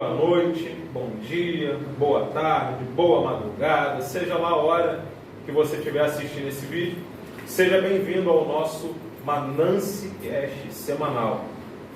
Boa noite, bom dia, boa tarde, boa madrugada, seja lá a hora que você estiver assistindo esse vídeo, seja bem-vindo ao nosso Manancecast semanal.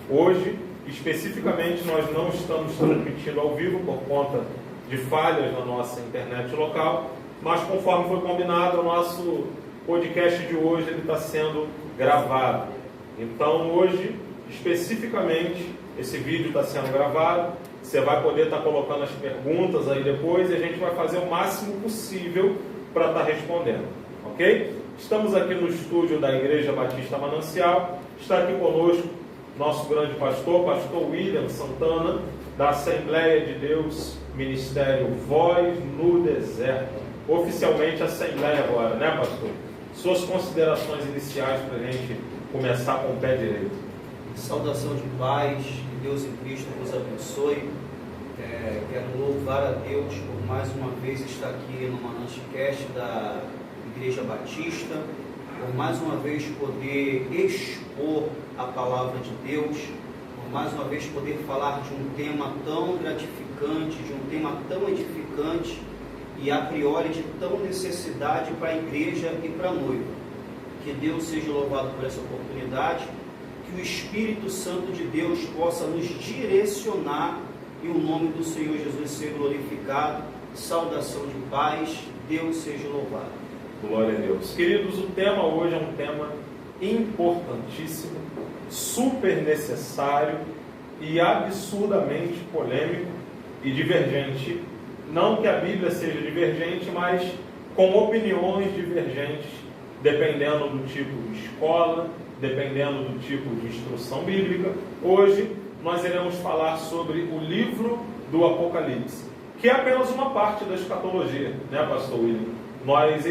Hoje, especificamente, nós não estamos transmitindo ao vivo por conta de falhas na nossa internet local, mas conforme foi combinado, o nosso podcast de hoje ele está sendo gravado. Então, hoje, especificamente, esse vídeo está sendo gravado. Você vai poder estar colocando as perguntas aí depois e a gente vai fazer o máximo possível para estar respondendo, ok? Estamos aqui no estúdio da Igreja Batista Manancial. Está aqui conosco nosso grande pastor, pastor William Santana, da Assembleia de Deus, Ministério Voz no Deserto. Oficialmente Assembleia agora, né, pastor? Suas considerações iniciais para a gente começar com o pé direito. Saudação de paz, que Deus em Cristo nos abençoe. Quero louvar a Deus por mais uma vez estar aqui no Manancecast da Igreja Batista, por mais uma vez poder expor a palavra de Deus, por mais uma vez poder falar de um tema tão gratificante, de um tema tão edificante e a priori de tão necessidade para a igreja e para a noiva. Que Deus seja louvado por essa oportunidade, que o Espírito Santo de Deus possa nos direcionar e o nome do Senhor Jesus ser glorificado. Saudação de paz, Deus seja louvado. Glória a Deus. Queridos, o tema hoje é um tema importantíssimo, super necessário e absurdamente polêmico e divergente. Não que a Bíblia seja divergente, mas com opiniões divergentes, dependendo do tipo de escola, dependendo do tipo de instrução bíblica. Hoje nós iremos falar sobre o livro do Apocalipse, que é apenas uma parte da escatologia, né, pastor William? Nós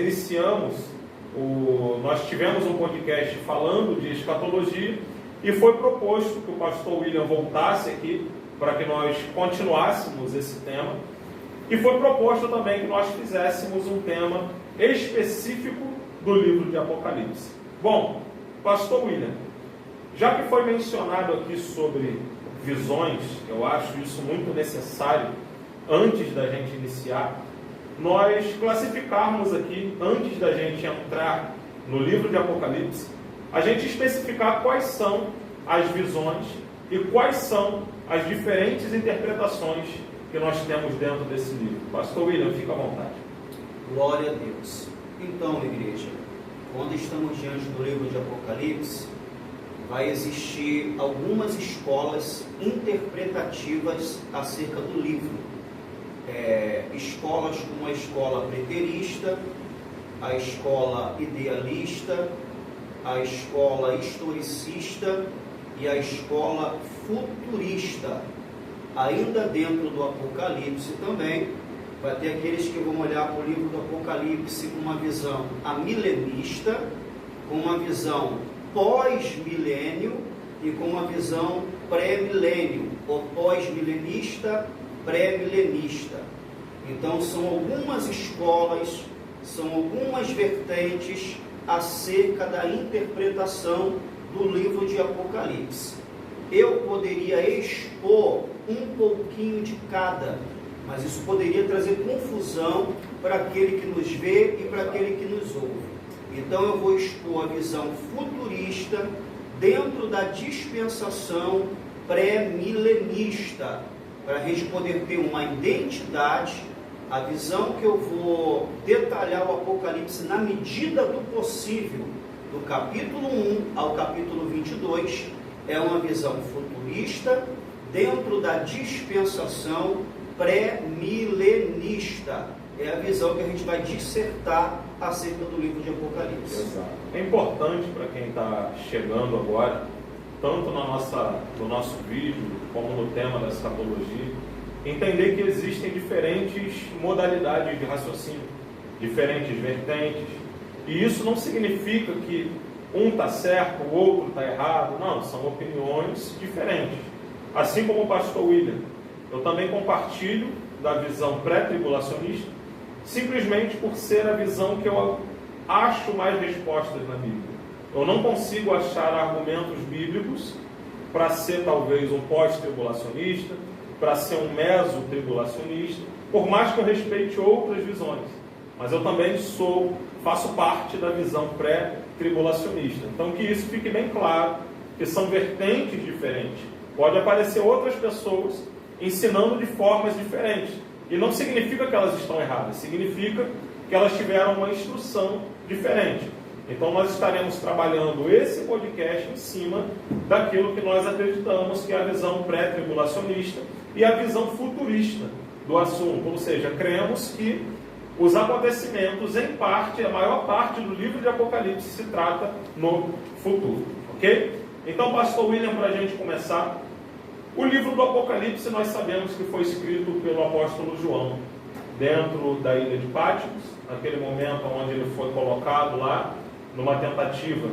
tivemos um podcast falando de escatologia e foi proposto que o pastor William voltasse aqui para que nós continuássemos esse tema, e foi proposto também que nós fizéssemos um tema específico do livro de Apocalipse. Bom, pastor William, já que foi mencionado aqui sobre visões, eu acho isso muito necessário, antes da gente iniciar, nós classificarmos aqui, antes da gente entrar no livro de Apocalipse, a gente especificar quais são as visões e quais são as diferentes interpretações que nós temos dentro desse livro. Pastor William, fica à vontade. Glória a Deus. Então, igreja, quando estamos diante do livro de Apocalipse, vai existir algumas escolas interpretativas acerca do livro. Escolas como a escola preterista, a escola idealista, a escola historicista e a escola futurista. Ainda dentro do Apocalipse também, vai ter aqueles que vão olhar para o livro do Apocalipse com uma visão amilenista, com uma visão pós-milênio e com uma visão pré-milênio, ou pós-milenista, pré-milenista. Então são algumas escolas, são algumas vertentes acerca da interpretação do livro de Apocalipse. Eu poderia expor um pouquinho de cada, mas isso poderia trazer confusão para aquele que nos vê e para aquele que nos ouve. Então eu vou expor a visão futurista dentro da dispensação pré-milenista, para a gente poder ter uma identidade. A visão que eu vou detalhar o Apocalipse na medida do possível, do capítulo 1 ao capítulo 22, é uma visão futurista dentro da dispensação pré-milenista. É a visão que a gente vai dissertar acerca do livro de Apocalipse. Exato. É importante para quem está chegando agora, tanto no nosso vídeo, como no tema da escatologia, entender que existem diferentes modalidades de raciocínio, diferentes vertentes, e isso não significa que um está certo, o outro está errado. Não, são opiniões diferentes. Assim como o pastor William, eu também compartilho da visão pré-tribulacionista, simplesmente por ser a visão que eu acho mais respostas na Bíblia. Eu não consigo achar argumentos bíblicos para ser talvez um pós-tribulacionista, para ser um meso-tribulacionista, por mais que eu respeite outras visões. Mas eu também faço parte da visão pré-tribulacionista. Então que isso fique bem claro, que são vertentes diferentes. Pode aparecer outras pessoas ensinando de formas diferentes. E não significa que elas estão erradas, significa que elas tiveram uma instrução diferente. Então nós estaremos trabalhando esse podcast em cima daquilo que nós acreditamos que é a visão pré-tribulacionista e a visão futurista do assunto. Ou seja, cremos que os acontecimentos, em parte, a maior parte do livro de Apocalipse se trata no futuro. Ok? Então, pastor William, para a gente começar, o livro do Apocalipse nós sabemos que foi escrito pelo apóstolo João, dentro da ilha de Patmos, naquele momento onde ele foi colocado lá, numa tentativa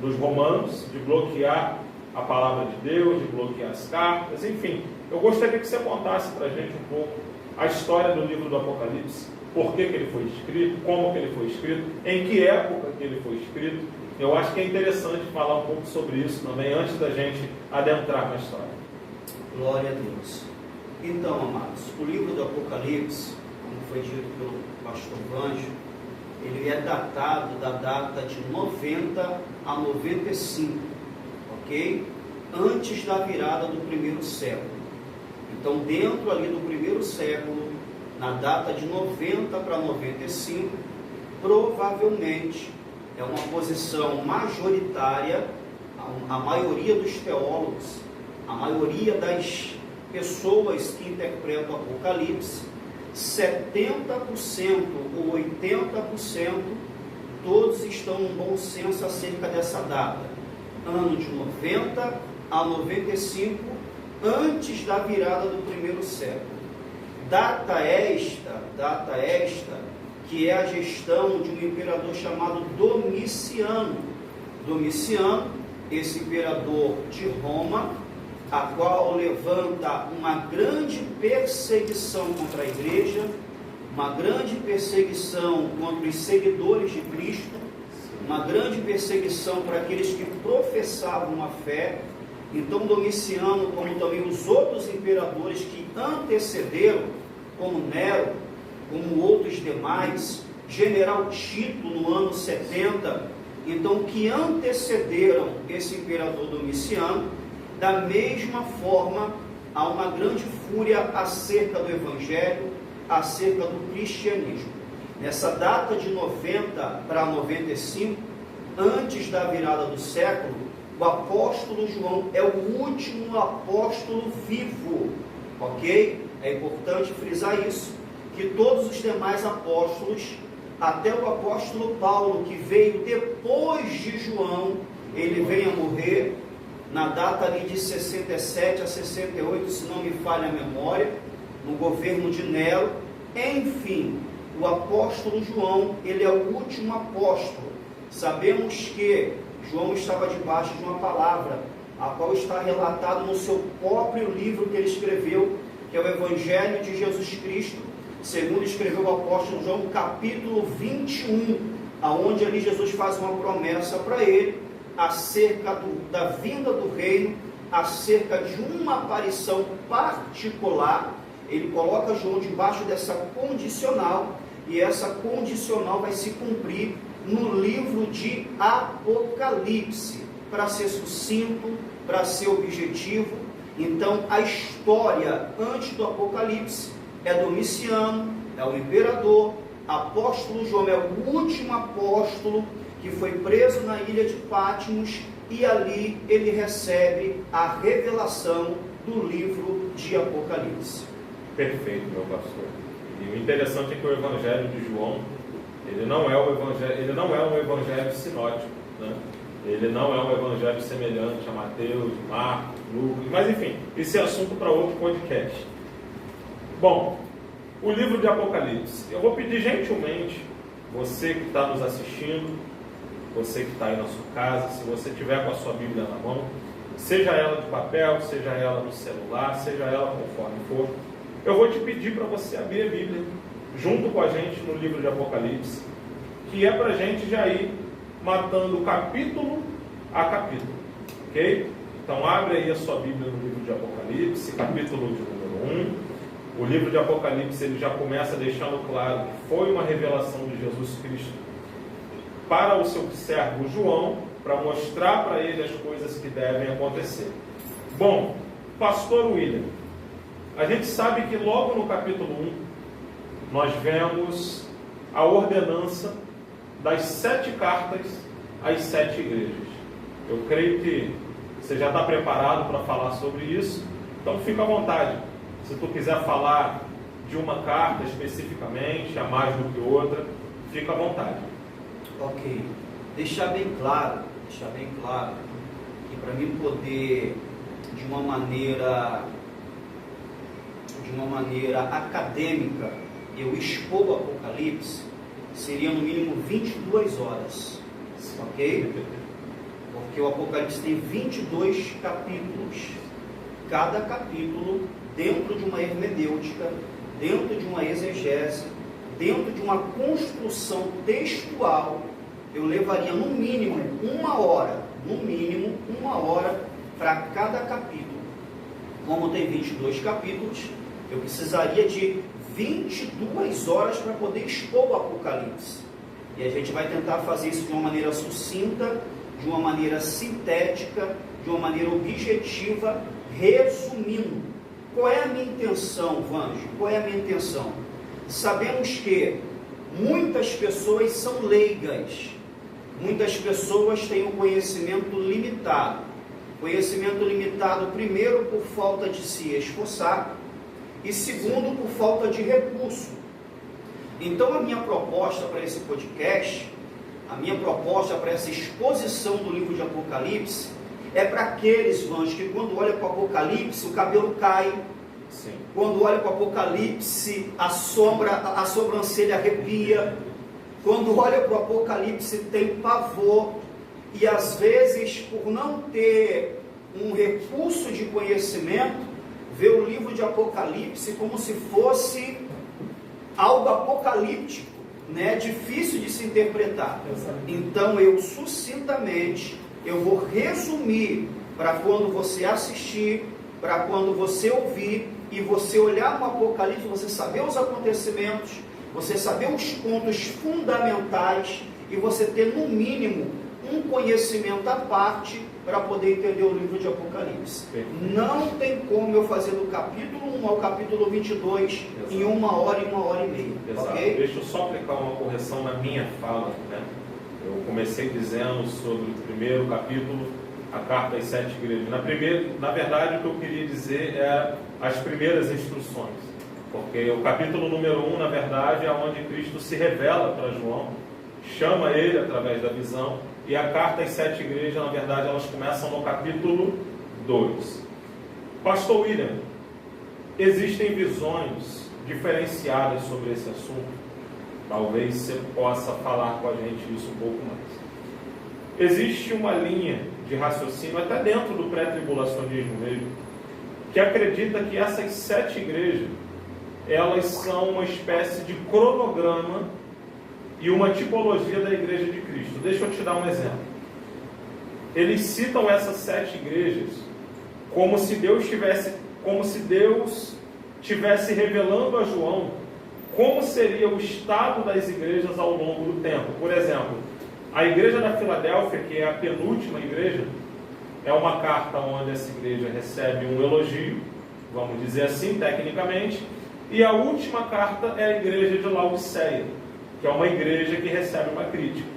dos romanos de bloquear a palavra de Deus, de bloquear as cartas, enfim. Eu gostaria que você contasse para a gente um pouco a história do livro do Apocalipse, por que ele foi escrito, como que ele foi escrito, em que época que ele foi escrito. Eu acho que é interessante falar um pouco sobre isso também, antes da gente adentrar na história. Glória a Deus. Então, amados, o livro do Apocalipse, como foi dito pelo pastor Vanjo, ele é datado da data de 90 a 95, ok? Antes da virada do primeiro século. Então, dentro ali do primeiro século, na data de 90 para 95, provavelmente é uma posição majoritária, a maioria dos teólogos, a maioria das pessoas que interpretam o Apocalipse, 70% ou 80%, todos estão num bom senso acerca dessa data. Ano de 90 a 95, antes da virada do primeiro século. Data esta, que é a gestão de um imperador chamado Domiciano. Domiciano, esse imperador de Roma, a qual levanta uma grande perseguição contra a igreja, uma grande perseguição contra os seguidores de Cristo, uma grande perseguição para aqueles que professavam a fé. Então Domiciano, como também os outros imperadores que antecederam, como Nero, como outros demais, General Tito no ano 70, então que antecederam esse imperador Domiciano, da mesma forma há uma grande fúria acerca do Evangelho, acerca do cristianismo. Nessa data de 90 para 95, antes da virada do século, o apóstolo João é o último apóstolo vivo, ok? É importante frisar isso, que todos os demais apóstolos, até o apóstolo Paulo, que veio depois de João, ele veio a morrer na data ali de 67 a 68, se não me falha a memória, no governo de Nero. Enfim, o apóstolo João, ele é o último apóstolo. Sabemos que João estava debaixo de uma palavra, a qual está relatado no seu próprio livro que ele escreveu, que é o Evangelho de Jesus Cristo, segundo escreveu o apóstolo João, capítulo 21, aonde ali Jesus faz uma promessa para ele, acerca da vinda do reino, acerca de uma aparição particular. Ele coloca João debaixo dessa condicional, e essa condicional vai se cumprir no livro de Apocalipse, para ser sucinto, para ser objetivo. Então a história antes do Apocalipse é Domiciano, é o imperador. Apóstolo João é o último apóstolo que foi preso na ilha de Patmos, e ali ele recebe a revelação do livro de Apocalipse. Perfeito, meu pastor. E o interessante é que o Evangelho de João, ele não é um evangelho sinótico, né? Ele não é um evangelho semelhante a Mateus, Marcos, Lucas, mas enfim, esse é assunto para outro podcast. Bom, o livro de Apocalipse. Eu vou pedir gentilmente, você que está nos assistindo, você que está aí na sua casa, se você tiver com a sua Bíblia na mão, seja ela de papel, seja ela no celular, seja ela conforme for, eu vou te pedir para você abrir a Bíblia junto com a gente no livro de Apocalipse, que é para a gente já ir matando capítulo a capítulo, ok? Então abre aí a sua Bíblia no livro de Apocalipse, capítulo de número 1. O livro de Apocalipse ele já começa deixando claro que foi uma revelação de Jesus Cristo para o seu servo João, para mostrar para ele as coisas que devem acontecer. Bom, pastor William, a gente sabe que logo no capítulo 1 nós vemos a ordenança das 7 cartas às 7 igrejas. Eu creio que você já está preparado para falar sobre isso, então fica à vontade. Se tu quiser falar de uma carta especificamente, a mais do que outra, fica à vontade. Ok. Deixar bem claro que para mim poder de uma maneira acadêmica eu expor o Apocalipse, seria no mínimo 22 horas, ok? Porque o Apocalipse tem 22 capítulos, cada capítulo dentro de uma hermenêutica, dentro de uma exegese, dentro de uma construção textual. Eu levaria no mínimo uma hora para cada capítulo. Como tem 22 capítulos, eu precisaria de 22 horas para poder expor o Apocalipse. E a gente vai tentar fazer isso de uma maneira sucinta, de uma maneira sintética, de uma maneira objetiva, resumindo. Qual é a minha intenção, Vanjo? Qual é a minha intenção? Sabemos que muitas pessoas são leigas. Muitas pessoas têm um conhecimento limitado. Conhecimento limitado, primeiro, por falta de se esforçar, e segundo, por falta de recurso. Então, a minha proposta para esse podcast, a minha proposta para essa exposição do livro de Apocalipse, é para aqueles, Vange, que quando olha para o Apocalipse, o cabelo cai. Sim. Quando olha para o Apocalipse, a sobrancelha arrepia. Quando olha para o Apocalipse, tem pavor. E às vezes, por não ter um recurso de conhecimento, vê o livro de Apocalipse como se fosse algo apocalíptico, né? Difícil de se interpretar. Então eu sucintamente, eu vou resumir para quando você assistir, para quando você ouvir e você olhar no Apocalipse, você saber os acontecimentos, você saber os pontos fundamentais e você ter no mínimo um conhecimento à parte para poder entender o livro de Apocalipse. Não tem como eu fazer do capítulo 1 ao capítulo 22 Exato. Em 1 hora e 1 hora e meia. Exato. Okay? Deixa eu só aplicar uma correção na minha fala, né? Eu comecei dizendo sobre o primeiro capítulo, a carta às 7 igrejas. Na verdade, o que eu queria dizer é as primeiras instruções, porque o capítulo número 1, na verdade, é onde Cristo se revela para João, chama ele através da visão, e a carta às 7 igrejas, na verdade, elas começam no capítulo 2. Pastor William, existem visões diferenciadas sobre esse assunto? Talvez você possa falar com a gente isso um pouco mais. Existe uma linha de raciocínio, até dentro do pré-tribulacionismo mesmo, que acredita que essas 7 igrejas, elas são uma espécie de cronograma e uma tipologia da igreja de Cristo. Deixa eu te dar um exemplo. Eles citam essas 7 igrejas como se Deus tivesse revelando a João como seria o estado das igrejas ao longo do tempo. Por exemplo, a igreja da Filadélfia, que é a penúltima igreja, é uma carta onde essa igreja recebe um elogio, vamos dizer assim, tecnicamente, e a última carta é a igreja de Laodiceia, que é uma igreja que recebe uma crítica.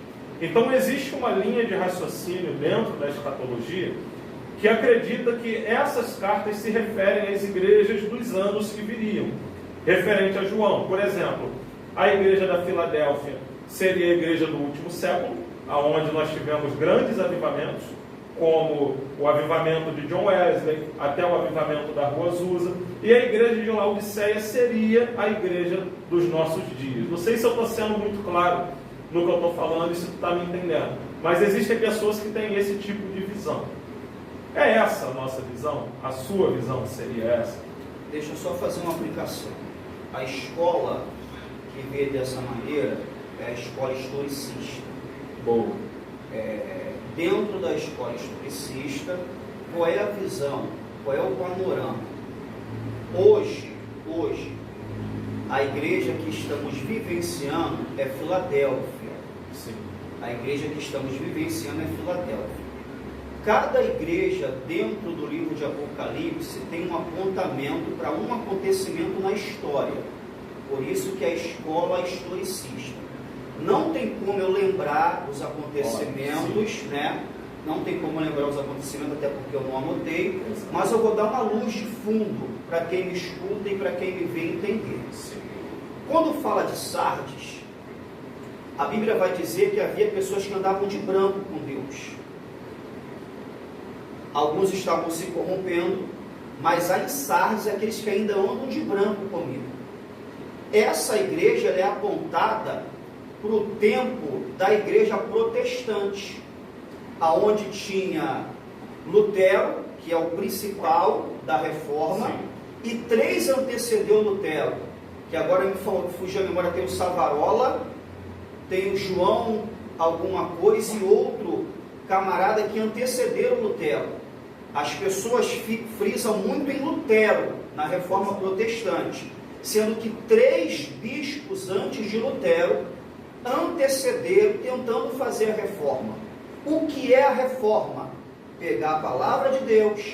Então existe uma linha de raciocínio dentro da escatologia que acredita que essas cartas se referem às igrejas dos anos que viriam, referente a João. Por exemplo, a igreja da Filadélfia seria a igreja do último século, onde nós tivemos grandes avivamentos, como o avivamento de John Wesley, até o avivamento da Rua Azusa, e a igreja de Laodiceia seria a igreja dos nossos dias. Não sei se eu estou sendo muito claro no que eu estou falando e se tu está me entendendo, mas existem pessoas que têm esse tipo de visão. É essa a nossa visão? A sua visão seria essa? Deixa eu só fazer uma aplicação. A escola que vê dessa maneira é a escola historicista. Boa. Dentro da escola historicista, qual é a visão? Qual é o panorama? Hoje, a igreja que estamos vivenciando é Filadélfia. Sim. A igreja que estamos vivenciando é Filadélfia. Cada igreja dentro do livro de Apocalipse tem um apontamento para um acontecimento na história. Por isso que é a escola historicista. Não tem como eu lembrar os acontecimentos, né? Não tem como lembrar os acontecimentos, até porque eu não anotei, mas eu vou dar uma luz de fundo para quem me escuta e para quem me vê entender. Sim. Quando fala de Sardes, a Bíblia vai dizer que havia pessoas que andavam de branco com Deus. Alguns estavam se corrompendo, mas há em Sardes aqueles que ainda andam de branco comigo. Essa igreja é apontada para o tempo da igreja protestante, aonde tinha Lutero, que é o principal da reforma, sim, e 3 antecedeu Lutero, que agora me fugiu a memória, tem o Savarola, tem o João alguma coisa e outro camarada que antecederam Lutero. As pessoas frisam muito em Lutero, na reforma protestante, sendo que 3 bispos antes de Lutero antecederam tentando fazer a reforma. O que é a reforma? Pegar a palavra de Deus,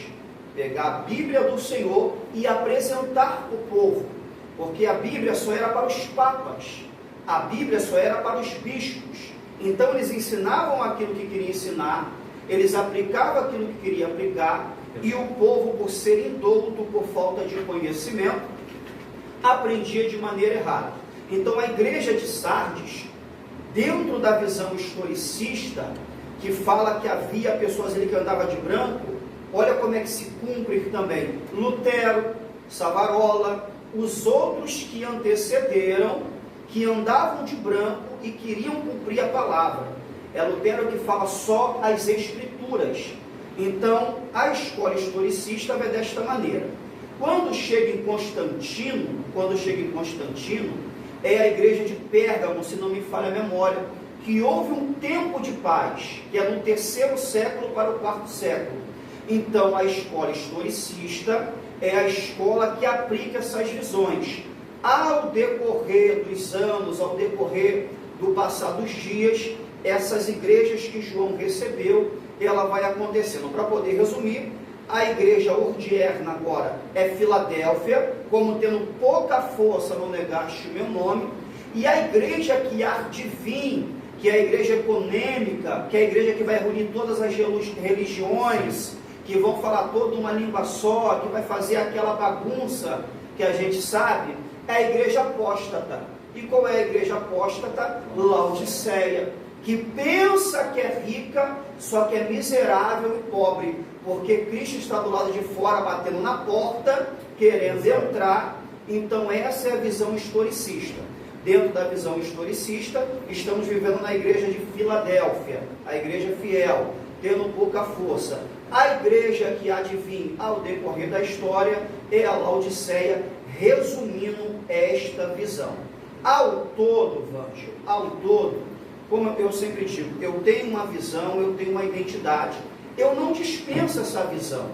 pegar a Bíblia do Senhor e apresentar para o povo, porque a Bíblia só era para os papas, a Bíblia só era para os bispos. Então eles ensinavam aquilo que queriam ensinar, eles aplicavam aquilo que queriam aplicar, e o povo, por ser indouto, por falta de conhecimento, aprendia de maneira errada. Então a igreja de Sardes, dentro da visão historicista, que fala que havia pessoas ali que andavam de branco, olha como é que se cumpre também Lutero, Savarola, os outros que antecederam, que andavam de branco e queriam cumprir a palavra. É Lutero que fala só as escrituras. Então, a escola historicista vai desta maneira. Quando chega em Constantino, é a igreja de Pérgamo, se não me falha a memória, que houve um tempo de paz, que é do 3º século para o 4º século. Então, a escola historicista é a escola que aplica essas visões. Ao decorrer dos anos, ao decorrer do passar dos dias, essas igrejas que João recebeu, ela vai acontecendo. Para poder resumir, a igreja ordierna agora é Filadélfia, como tendo pouca força, não negaste o meu nome, e a igreja que há de vir, que é a igreja econômica, que é a igreja que vai reunir todas as religiões, que vão falar toda uma língua só, que vai fazer aquela bagunça que a gente sabe, é a igreja apóstata. E qual é a igreja apóstata? Laodiceia, que pensa que é rica, só que é miserável e pobre, porque Cristo está do lado de fora, batendo na porta, querendo entrar. Então essa é a visão historicista. Dentro da visão historicista, estamos vivendo na igreja de Filadélfia, a igreja fiel, tendo pouca força. A igreja que há de vir ao decorrer da história é a Laodiceia, resumindo esta visão. Ao todo, Vângelo, ao todo, como eu sempre digo, eu tenho uma visão, eu tenho uma identidade. Eu não dispenso essa visão,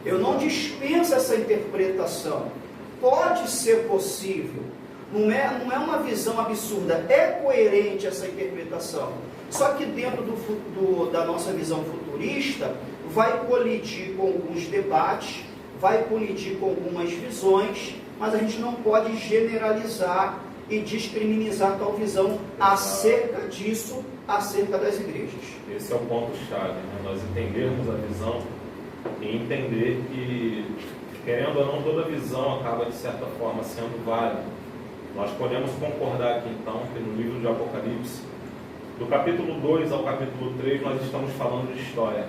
eu não dispenso essa interpretação. Pode ser possível, não é uma visão absurda, é coerente essa interpretação. Só que dentro da nossa visão futurista, vai colidir com alguns debates, vai colidir com algumas visões, mas a gente não pode generalizar e descriminalizar tal visão acerca disso, acerca das igrejas. Esse é o ponto-chave, né? Nós entendermos a visão e entender que, querendo ou não, toda visão acaba, de certa forma, sendo válida. Nós podemos concordar aqui, então, que no livro de Apocalipse, do capítulo 2 ao capítulo 3, nós estamos falando de história.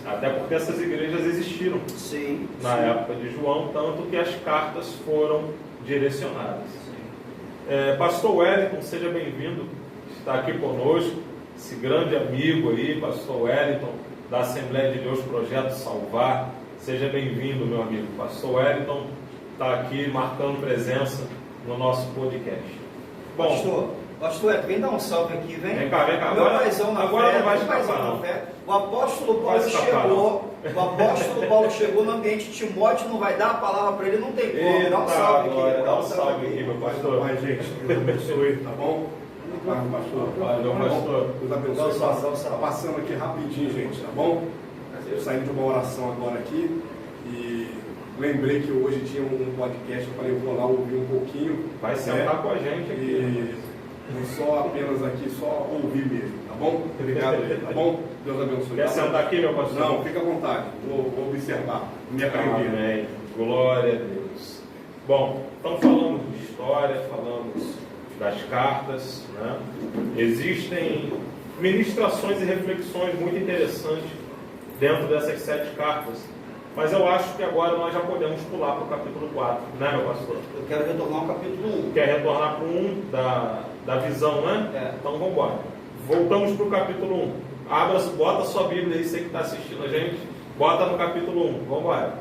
Até porque essas igrejas existiram na época de João, tanto que as cartas foram direcionadas. Pastor Wellington, seja bem-vindo, está aqui conosco, esse grande amigo aí, Pastor Wellington, da Assembleia de Deus Projeto Salvar. Seja bem-vindo, meu amigo. Pastor Wellington está aqui marcando presença no nosso podcast. Bom, Pastor, vem dar um salve aqui, vem. Vem cá. Meu paizão na agora fé, não vai escapar, não. O apóstolo Paulo chegou O apóstolo Paulo chegou no ambiente de Timóteo, não vai dar a palavra para ele, não tem como. Dá um salve aqui. Dá um salve aqui, meu pastor. Pai, gente, Deus abençoe, tá bom? Pastor. Valeu, pastor. Deus abençoe. Está passando aqui rapidinho, gente, tá bom? Eu saí de uma oração agora aqui e lembrei que hoje tinha um podcast, eu falei, eu vou lá ouvir um pouquinho. Vai sentar com a gente aqui. E não só apenas aqui, só ouvir mesmo, tá bom? Obrigado aí, tá bom? Deus abençoe. Quer sentar aqui, meu pastor? Não, fica à vontade, vou observar, me aprender. Amém. Glória a Deus. Bom, então falamos de história, falamos das cartas, né? Existem ministrações e reflexões muito interessantes dentro dessas 7 cartas, mas eu acho que agora nós já podemos pular para o capítulo 4, né, meu pastor? Eu quero retornar ao capítulo 1. Quer retornar para o 1 da visão, né? É. Então vamos embora. Voltamos para o capítulo 1. Bota a sua Bíblia aí, você que está assistindo a gente, bota no capítulo 1, vamos embora.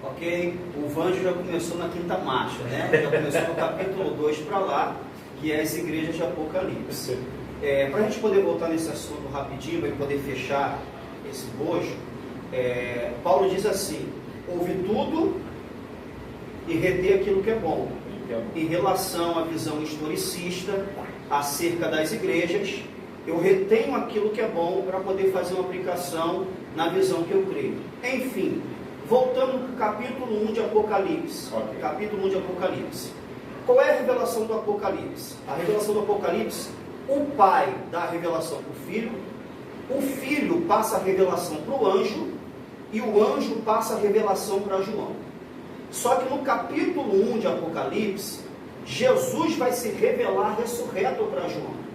Ok, o Vanjo já começou na quinta marcha, né? Já começou no capítulo 2 para lá, que é as igrejas de Apocalipse. Para a gente poder voltar nesse assunto rapidinho, para poder fechar esse bojo, Paulo diz assim: ouve tudo e reter aquilo que é bom. Em relação à visão historicista acerca das igrejas, eu retenho aquilo que é bom para poder fazer uma aplicação na visão que eu creio. Enfim, voltando para o capítulo 1 de Apocalipse. Okay. Capítulo 1 de Apocalipse. Qual é a revelação do Apocalipse? A revelação do Apocalipse, o pai dá a revelação para o filho passa a revelação para o anjo, e o anjo passa a revelação para João. Só que no capítulo 1 de Apocalipse, Jesus vai se revelar ressurreto para João.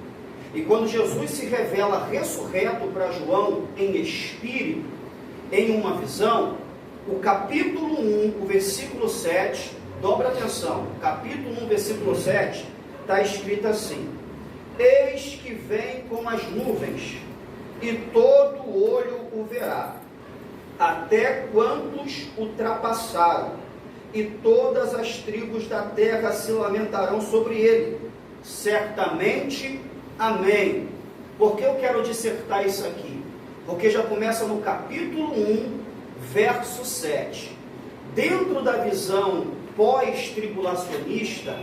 E quando Jesus se revela ressurreto para João em espírito, em uma visão, o capítulo 1, o versículo 7, dobra atenção, capítulo 1, versículo 7, está escrito assim: eis que vem com as nuvens, e todo olho o verá, até quantos ultrapassaram, e todas as tribos da terra se lamentarão sobre ele. Certamente, amém. Por que eu quero dissertar isso aqui? Porque já começa no capítulo 1, verso 7. Dentro da visão pós-tribulacionista,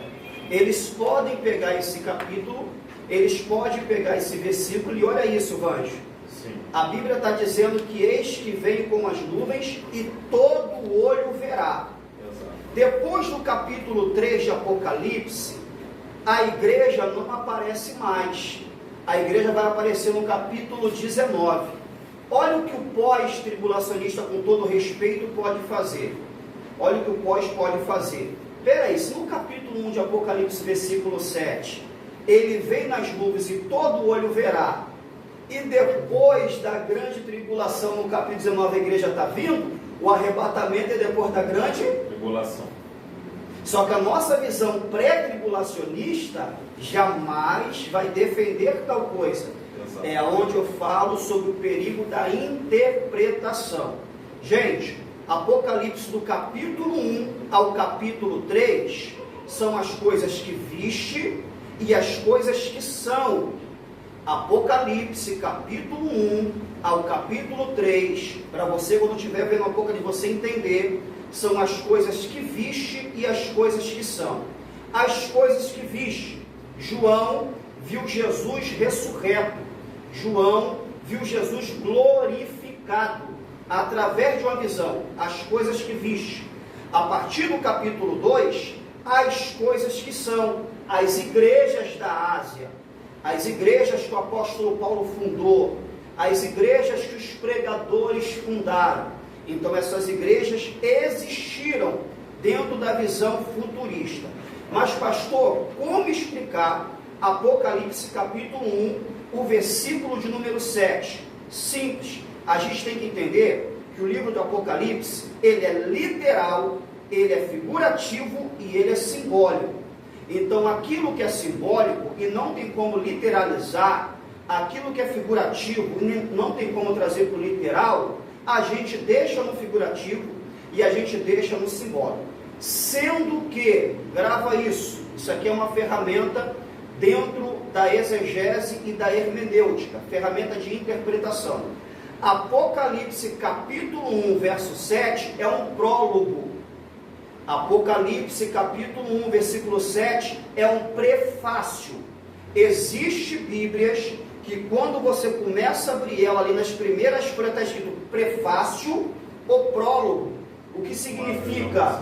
eles podem pegar esse capítulo, eles podem pegar esse versículo, e olha isso, Vanjo. Sim. A Bíblia está dizendo que eis que vem com as nuvens e todo olho verá. Exato. Depois do capítulo 3 de Apocalipse, a igreja não aparece mais. A igreja vai aparecer no capítulo 19. Olha o que o pós-tribulacionista, com todo respeito, pode fazer. Olha o que o pós pode fazer. Peraí, se no capítulo 1 de Apocalipse, versículo 7, ele vem nas nuvens e todo olho verá, e depois da grande tribulação, no capítulo 19, a igreja está vindo, o arrebatamento é depois da grande Tribulação. Só que a nossa visão pré-tribulacionista jamais vai defender tal coisa. Exato. É onde eu falo sobre o perigo da interpretação. Gente, Apocalipse do capítulo 1 ao capítulo 3 são as coisas que viste e as coisas que são. Apocalipse, capítulo 1 ao capítulo 3, para você, quando estiver vendo Apocalipse, você entender, são as coisas que viste e as coisas que são. As coisas que viste, João viu Jesus ressurreto, João viu Jesus glorificado, através de uma visão, as coisas que viste. A partir do capítulo 2, as coisas que são, as igrejas da Ásia, as igrejas que o apóstolo Paulo fundou, as igrejas que os pregadores fundaram. Então essas igrejas existiram dentro da visão futurista. Mas pastor, como explicar Apocalipse capítulo 1, o versículo de número 7? Simples, a gente tem que entender que o livro do Apocalipse, ele é literal, ele é figurativo e ele é simbólico. Então aquilo que é simbólico e não tem como literalizar, aquilo que é figurativo e não tem como trazer para o literal, a gente deixa no figurativo e a gente deixa no simbólico. Sendo que, grava isso aqui é uma ferramenta dentro da exegese e da hermenêutica, ferramenta de interpretação. Apocalipse capítulo 1, verso 7 é um prólogo. Apocalipse capítulo 1, versículo 7 é um prefácio. Existem Bíblias que quando você começa a abrir ela ali nas primeiras folhas está escrito prefácio ou prólogo. O que significa?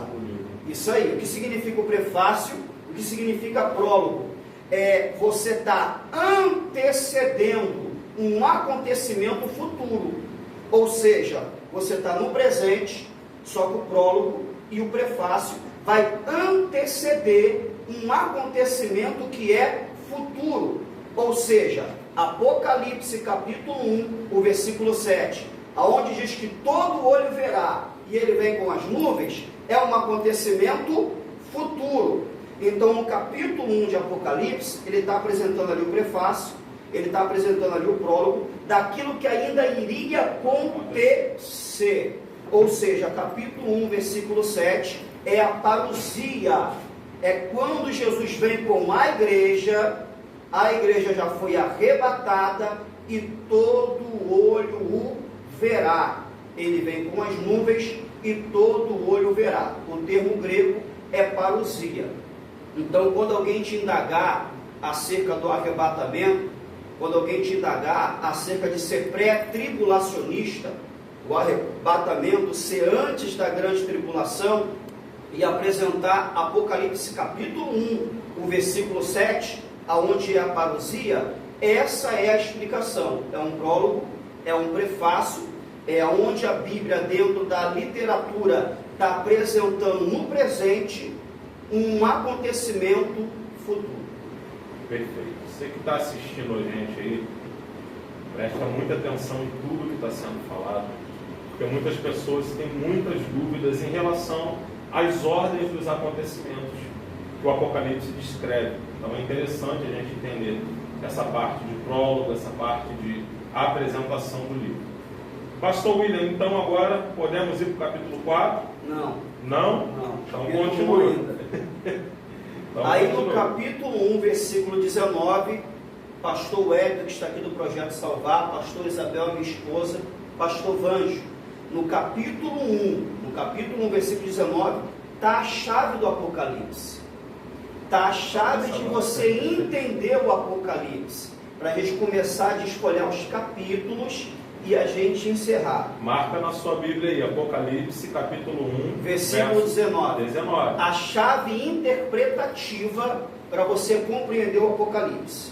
Isso aí, o que significa o prefácio, o que significa prólogo? Você está antecedendo um acontecimento futuro. Ou seja, você está no presente, só que o prólogo e o prefácio vai anteceder um acontecimento que é futuro. Ou seja, Apocalipse capítulo 1, o versículo 7, aonde diz que todo olho verá, e ele vem com as nuvens, é um acontecimento futuro. Então, no capítulo 1 de Apocalipse, ele está apresentando ali o prefácio, ele está apresentando ali o prólogo, daquilo que ainda iria acontecer. Ou seja, capítulo 1, versículo 7, é a parousia, é quando Jesus vem com a igreja já foi arrebatada e todo olho o verá. Ele vem com as nuvens e todo olho verá. O termo grego é parousia. Então, quando alguém te indagar acerca do arrebatamento, quando alguém te indagar acerca de ser pré-tribulacionista, o arrebatamento ser antes da grande tribulação, e apresentar Apocalipse capítulo 1, o versículo 7, aonde é a parousia, essa é a explicação. É um prólogo, é um prefácio, é onde a Bíblia, dentro da literatura, está apresentando no presente um acontecimento futuro. Perfeito. Você que está assistindo a gente aí, presta muita atenção em tudo que está sendo falado, porque muitas pessoas têm muitas dúvidas em relação às ordens dos acontecimentos que o Apocalipse descreve. Então é interessante a gente entender essa parte de prólogo, essa parte de apresentação do livro. Pastor William, então agora podemos ir para o capítulo 4? Não. Não? Não. Então continua. Então, aí no capítulo 1, versículo 19, pastor Wellington, que está aqui do Projeto Salvar, pastor Isabel, minha esposa, pastor Vanjo, no capítulo 1, versículo 19, está a chave do Apocalipse. Está a chave de você entender o Apocalipse, para a gente começar a desfolhar os capítulos e a gente encerrar. Marca na sua Bíblia aí, Apocalipse, capítulo 1, versículo 19. A chave interpretativa para você compreender o Apocalipse.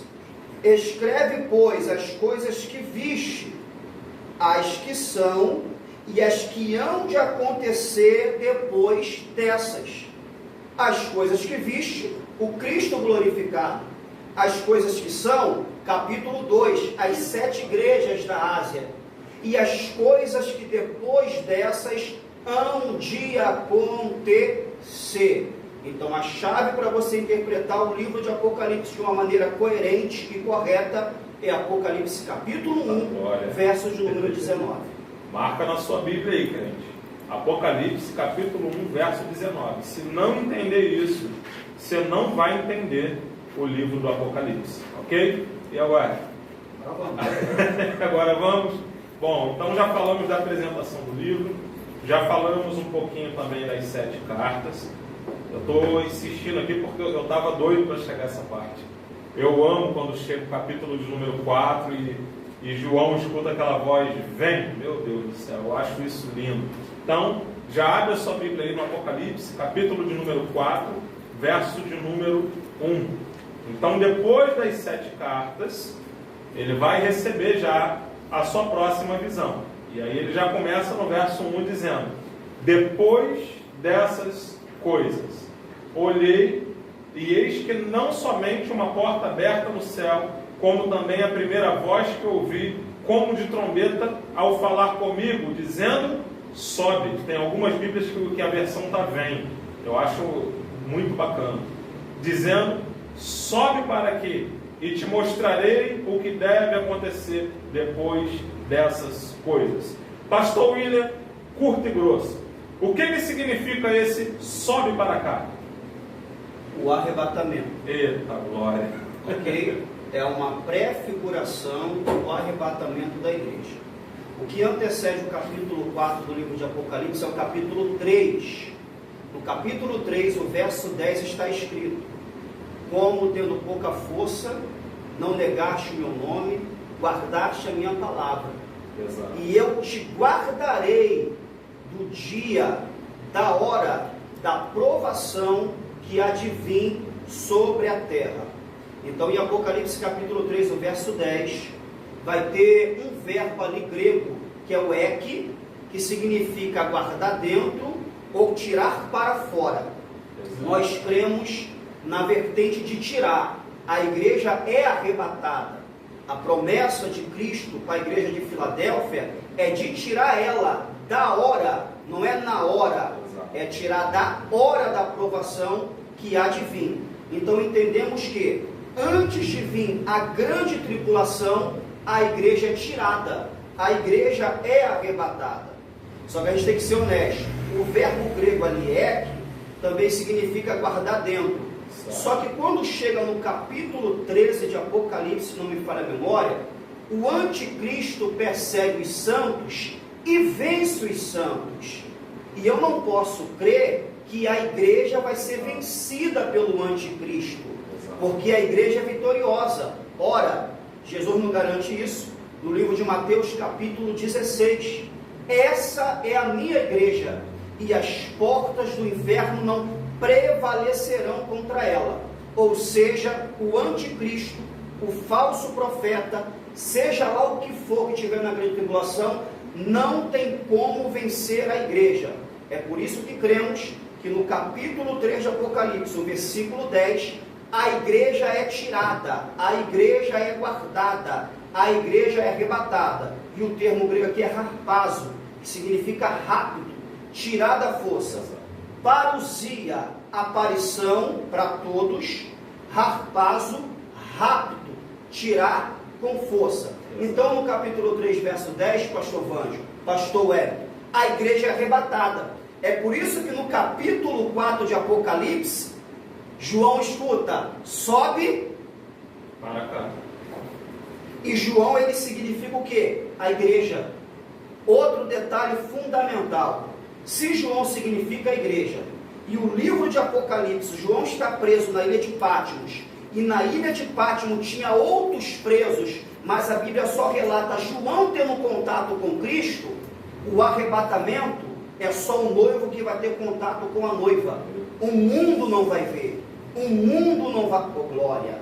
Escreve, pois, as coisas que viste, as que são e as que hão de acontecer depois dessas. As coisas que viste, o Cristo glorificado. As coisas que são, capítulo 2, as 7 igrejas da Ásia. E as coisas que depois dessas hão de acontecer. Então, a chave para você interpretar o livro de Apocalipse de uma maneira coerente e correta é Apocalipse capítulo 1, versos de número 19. Marca na sua Bíblia aí, crente. Apocalipse capítulo 1, verso 19. Se não entender isso, você não vai entender o livro do Apocalipse. Ok? E agora? Agora vamos. Bom, então já falamos da apresentação do livro, já falamos um pouquinho também das 7 cartas. Eu estou insistindo aqui porque eu estava doido para chegar a essa parte. Eu amo quando chega o capítulo de número 4 e João escuta aquela voz, vem, meu Deus do céu, eu acho isso lindo. Então, já abre a sua Bíblia aí no Apocalipse, capítulo de número 4, verso de número 1. Então, depois das 7 cartas, ele vai receber já a sua próxima visão. E aí ele já começa no verso 1 dizendo: depois dessas coisas, olhei e eis que não somente uma porta aberta no céu, como também a primeira voz que ouvi, como de trombeta, ao falar comigo, dizendo, sobe. Tem algumas Bíblias que a versão está vem. Eu acho muito bacana. Dizendo, sobe para aqui, e te mostrarei o que deve acontecer depois dessas coisas. Pastor William, curto e grosso, o que significa esse sobe para cá? O arrebatamento. Eita glória. Ok? É uma pré-figuração do arrebatamento da igreja. O que antecede o capítulo 4 do livro de Apocalipse é o capítulo 3. No capítulo 3, o verso 10 está escrito: como tendo pouca força, não negaste o meu nome, guardaste a minha palavra. Exato. E eu te guardarei do dia, da hora, da provação que há de vir sobre a terra. Então, em Apocalipse capítulo 3, o verso 10, vai ter um verbo ali grego, que é o ek, que significa guardar dentro ou tirar para fora. Exato. Nós cremos na vertente de tirar. A igreja é arrebatada. A promessa de Cristo para a igreja de Filadélfia é de tirar ela da hora, não é na hora, é tirar da hora da provação que há de vir. Então entendemos que antes de vir a grande tribulação, a igreja é tirada, a igreja é arrebatada. Só que a gente tem que ser honesto. O verbo grego ali, ek, também significa guardar dentro. Só que quando chega no capítulo 13 de Apocalipse, se não me falha a memória, o anticristo persegue os santos e vence os santos. E eu não posso crer que a igreja vai ser vencida pelo anticristo, porque a igreja é vitoriosa. Ora, Jesus não garante isso. No livro de Mateus capítulo 16, essa é a minha igreja, e as portas do inferno não prevalecerão contra ela. Ou seja, o anticristo, o falso profeta, seja lá o que for que tiver na grande tribulação, não tem como vencer a igreja. É por isso que cremos que no capítulo 3 de Apocalipse, no versículo 10, a igreja é tirada, a igreja é guardada, a igreja é arrebatada. E o termo grego aqui é harpazo, que significa rápido, tirar da força. Parousia, aparição para todos. Harpazo, rápido, tirar com força. Então no capítulo 3, verso 10, pastor Vanjo, pastor Web, a igreja é arrebatada. É por isso que no capítulo 4 de Apocalipse, João escuta, sobe para cá. E João, ele significa o quê? A igreja. Outro detalhe fundamental: se João significa a igreja, e o livro de Apocalipse, João está preso na ilha de Patmos, e na ilha de Patmos tinha outros presos, mas a Bíblia só relata João tendo contato com Cristo, o arrebatamento é só o noivo que vai ter contato com a noiva. O mundo não vai ver, o mundo não vai por glória,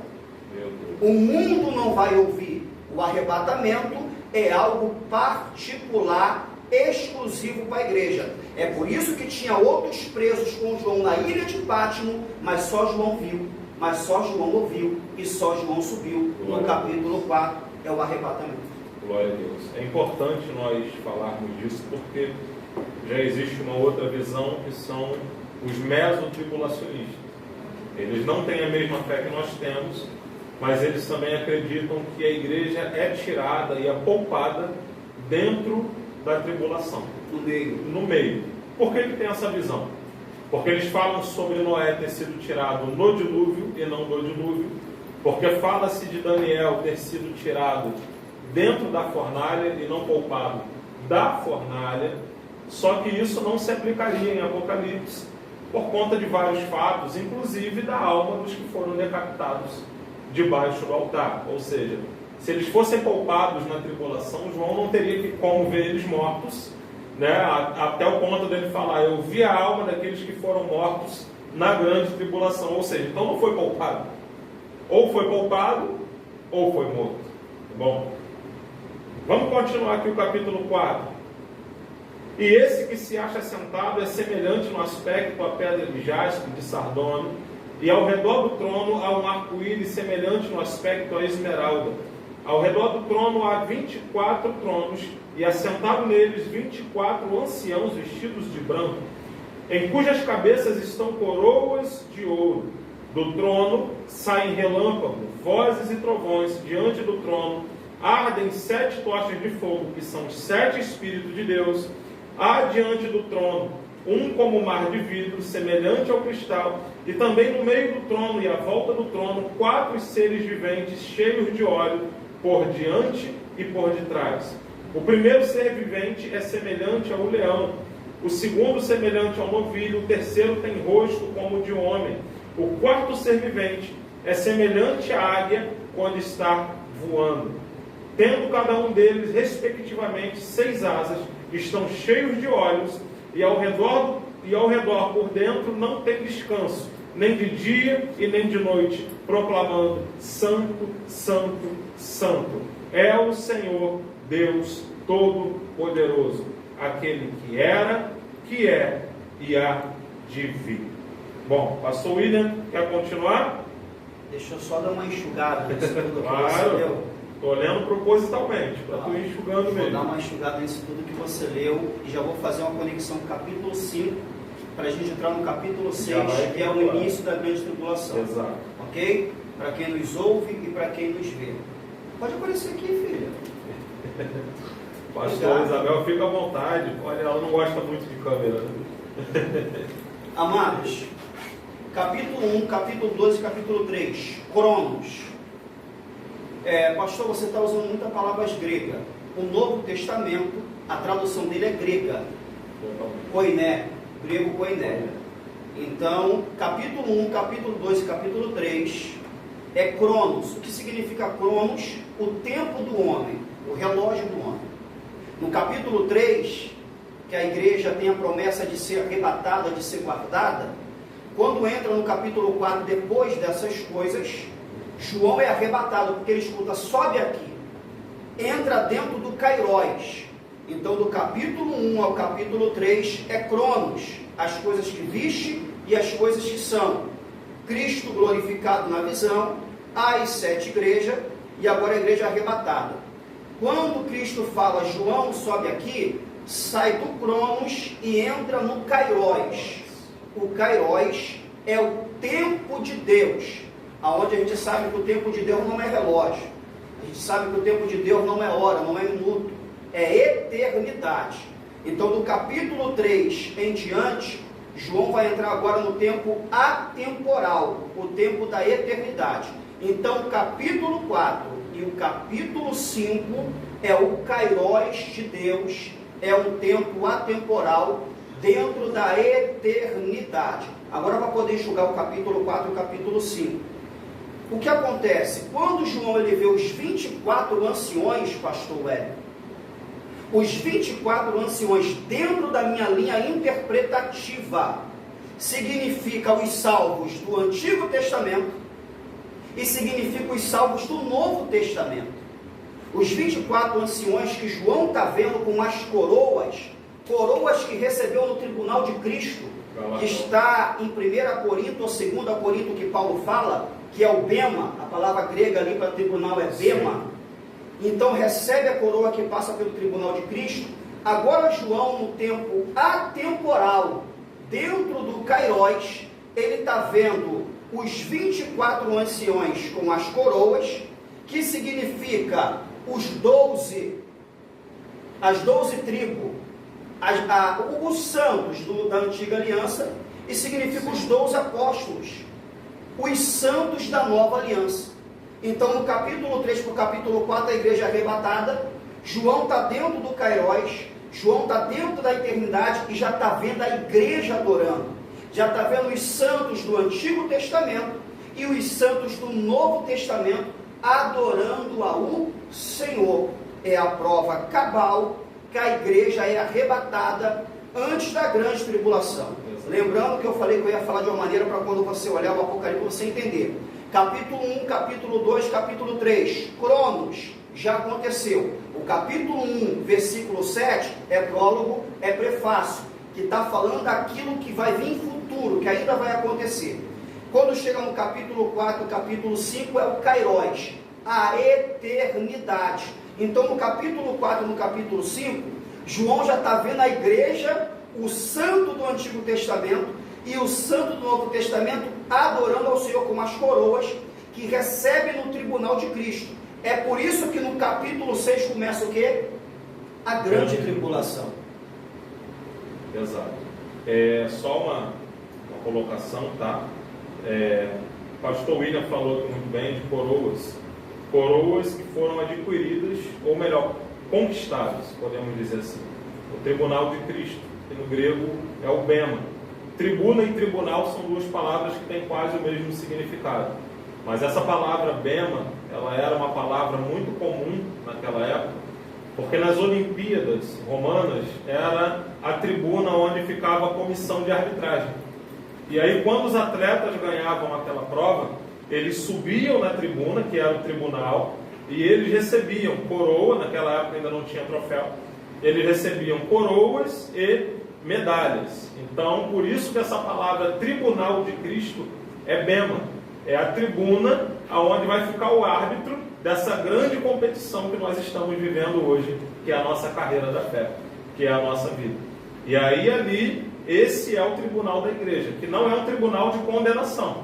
o mundo não vai ouvir. O arrebatamento é algo particular, exclusivo para a igreja. É por isso que tinha outros presos com João na ilha de Patmos, mas só João viu, mas só João ouviu, e só João subiu. No capítulo 4 é o arrebatamento. Glória a Deus. É importante nós falarmos disso, porque já existe uma outra visão, que são os mesotribulacionistas. Eles não têm a mesma fé que nós temos, mas eles também acreditam que a igreja é tirada e é poupada dentro da tribulação. No meio. Por que tem essa visão? Porque eles falam sobre Noé ter sido tirado no dilúvio e não do dilúvio. Porque fala-se de Daniel ter sido tirado dentro da fornalha e não poupado da fornalha. Só que isso não se aplicaria em Apocalipse, por conta de vários fatos, inclusive da alma dos que foram decapitados debaixo do altar. Ou seja, se eles fossem poupados na tribulação, João não teria como ver eles mortos, né? Até o ponto dele falar, eu vi a alma daqueles que foram mortos na grande tribulação. Ou seja, então não foi poupado. Ou foi poupado, ou foi morto. Bom, vamos continuar aqui o capítulo 4. E esse que se acha sentado é semelhante no aspecto à pedra de jaspe, de sardônio, e ao redor do trono há um arco-íris semelhante no aspecto à esmeralda. Ao redor do trono há 24 tronos, e assentados neles 24 anciãos vestidos de branco, em cujas cabeças estão coroas de ouro. Do trono saem relâmpagos, vozes e trovões. Diante do trono ardem 7 tochas de fogo, que são 7 Espíritos de Deus. Há diante do trono um como mar de vidro, semelhante ao cristal, e também no meio do trono e à volta do trono 4 seres viventes cheios de óleo, por diante e por detrás. O primeiro ser vivente é semelhante ao leão, o segundo semelhante ao novilho, o terceiro tem rosto como o de homem. O quarto ser vivente é semelhante à águia quando está voando. Tendo cada um deles, respectivamente, 6 asas, estão cheios de olhos, e ao redor por dentro não tem descanso, nem de dia e nem de noite, proclamando: Santo, Santo, Santo é o Senhor Deus Todo-Poderoso, aquele que era, que é e há de vir. Bom, pastor William, quer continuar? Deixa eu só dar uma enxugada nisso tudo que Claro, você leu. estou lendo propositalmente, para tu ir enxugando Vou mesmo. dar uma enxugada nisso tudo que você leu e já vou fazer uma conexão com o capítulo 5 para a gente entrar no capítulo 6, que é o início da grande tribulação. Exato. Ok? Para quem nos ouve e para quem nos vê. Pode aparecer aqui, filha. Pastor Isabel, fica à vontade. Olha, ela não gosta muito de câmera, né? Amados, capítulo 1, capítulo 2 e capítulo 3, Cronos. Pastor, você está usando muitas palavras gregas. O Novo Testamento, a tradução dele é grega. Koiné, grego koiné. Então, capítulo 1, capítulo 2 e capítulo 3 é Cronos. O que significa Cronos? O tempo do homem, o relógio do homem. No capítulo 3, que a igreja tem a promessa de ser arrebatada, de ser guardada, quando entra no capítulo 4, depois dessas coisas, João é arrebatado, porque ele escuta: sobe aqui, entra dentro do Kairos. Então, do capítulo 1 ao capítulo 3 é Cronos, as coisas que viste e as coisas que são. Cristo glorificado na visão, as 7 igrejas, e agora a igreja arrebatada. Quando Cristo fala: João, sobe aqui, sai do Cronos e entra no Kairos. O Kairos é o tempo de Deus, aonde a gente sabe que o tempo de Deus não é relógio, a gente sabe que o tempo de Deus não é hora, não é minuto, é eternidade. Então, do capítulo 3 em diante, João vai entrar agora no tempo atemporal, o tempo da eternidade. Então, o capítulo 4 e o capítulo 5 é o Kairos de Deus, é um tempo atemporal dentro da eternidade. Agora, para poder enxugar o capítulo 4 e o capítulo 5. O que acontece? Quando João ele vê os 24 anciões, pastor Hélio, os 24 anciões dentro da minha linha interpretativa, significa os salvos do Antigo Testamento e significa os salvos do Novo Testamento. Os 24 anciões que João está vendo com as coroas que recebeu no tribunal de Cristo, que está em 1 Corinto ou 2 Corinto que Paulo fala, que é o bema, a palavra grega ali para tribunal é bema. Então recebe a coroa que passa pelo tribunal de Cristo. Agora João, no tempo atemporal, dentro do Kairos, ele está vendo os 24 anciões com as coroas, que significa as 12 tribos, os santos da antiga aliança, e significa os 12 apóstolos, os santos da nova aliança. Então, no capítulo 3 para o capítulo 4, a igreja é arrebatada. João está dentro do Kairos, João está dentro da eternidade e já está vendo a igreja adorando. Já está vendo os santos do Antigo Testamento e os santos do Novo Testamento adorando ao Senhor. É a prova cabal que a igreja é arrebatada antes da grande tribulação. Lembrando que eu falei que eu ia falar de uma maneira para quando você olhar o Apocalipse você entender. Capítulo 1, capítulo 2, capítulo 3, Cronos, já aconteceu. O capítulo 1, versículo 7, é prólogo, é prefácio, que está falando daquilo que vai vir em futuro, que ainda vai acontecer. Quando chega no capítulo 4, capítulo 5, é o Kairos, a eternidade. Então, no capítulo 4 e no capítulo 5, João já está vendo a igreja, o santo do Antigo Testamento e o santo do Novo Testamento adorando ao Senhor com as coroas que recebe no tribunal de Cristo. É por isso que no capítulo 6 começa o quê? A grande tribulação. Exato. Só uma colocação, tá? Pastor William falou muito bem de coroas que foram adquiridas, ou melhor, conquistados, podemos dizer assim. O tribunal de Cristo, que no grego é o bema. Tribuna e tribunal são duas palavras que têm quase o mesmo significado. Mas essa palavra bema, ela era uma palavra muito comum naquela época, porque nas Olimpíadas romanas era a tribuna onde ficava a comissão de arbitragem. E aí, quando os atletas ganhavam aquela prova, eles subiam na tribuna, que era o tribunal, e eles recebiam coroa, naquela época ainda não tinha troféu, eles recebiam coroas e medalhas. Então, por isso que essa palavra tribunal de Cristo é bema. É a tribuna aonde vai ficar o árbitro dessa grande competição que nós estamos vivendo hoje, que é a nossa carreira da fé, que é a nossa vida. E aí ali, esse é o tribunal da igreja, que não é um tribunal de condenação,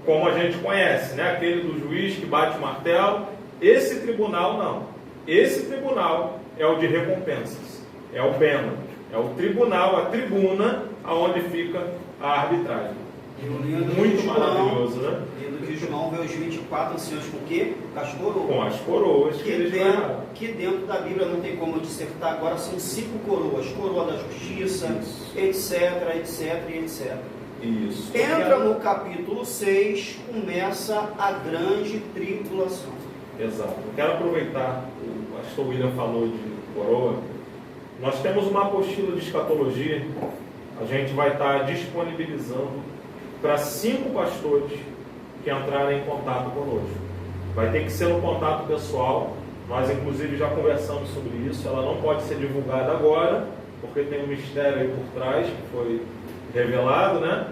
como a gente conhece, né? Aquele do juiz que bate o martelo. Esse tribunal não. Esse tribunal é o de recompensas, é o bema, é o tribunal, a tribuna, aonde fica a arbitragem. Muito maravilhoso, né? Lindo de João, vê os 24 anciãos com o quê? Com as coroas. Com as coroas que eles ganharam. Que dentro da Bíblia não tem como dissertar, agora são 5 coroas. Coroa da justiça, etc, etc e etc. Isso. Entra no capítulo 6, começa a grande tribulação. Exato. Eu quero aproveitar, o pastor William falou de coroa. Nós temos uma apostila de escatologia, a gente vai estar disponibilizando para 5 pastores que entrarem em contato conosco. Vai ter que ser um contato pessoal. Nós inclusive já conversamos sobre isso. Ela não pode ser divulgada agora, porque tem um mistério aí por trás que foi revelado, né?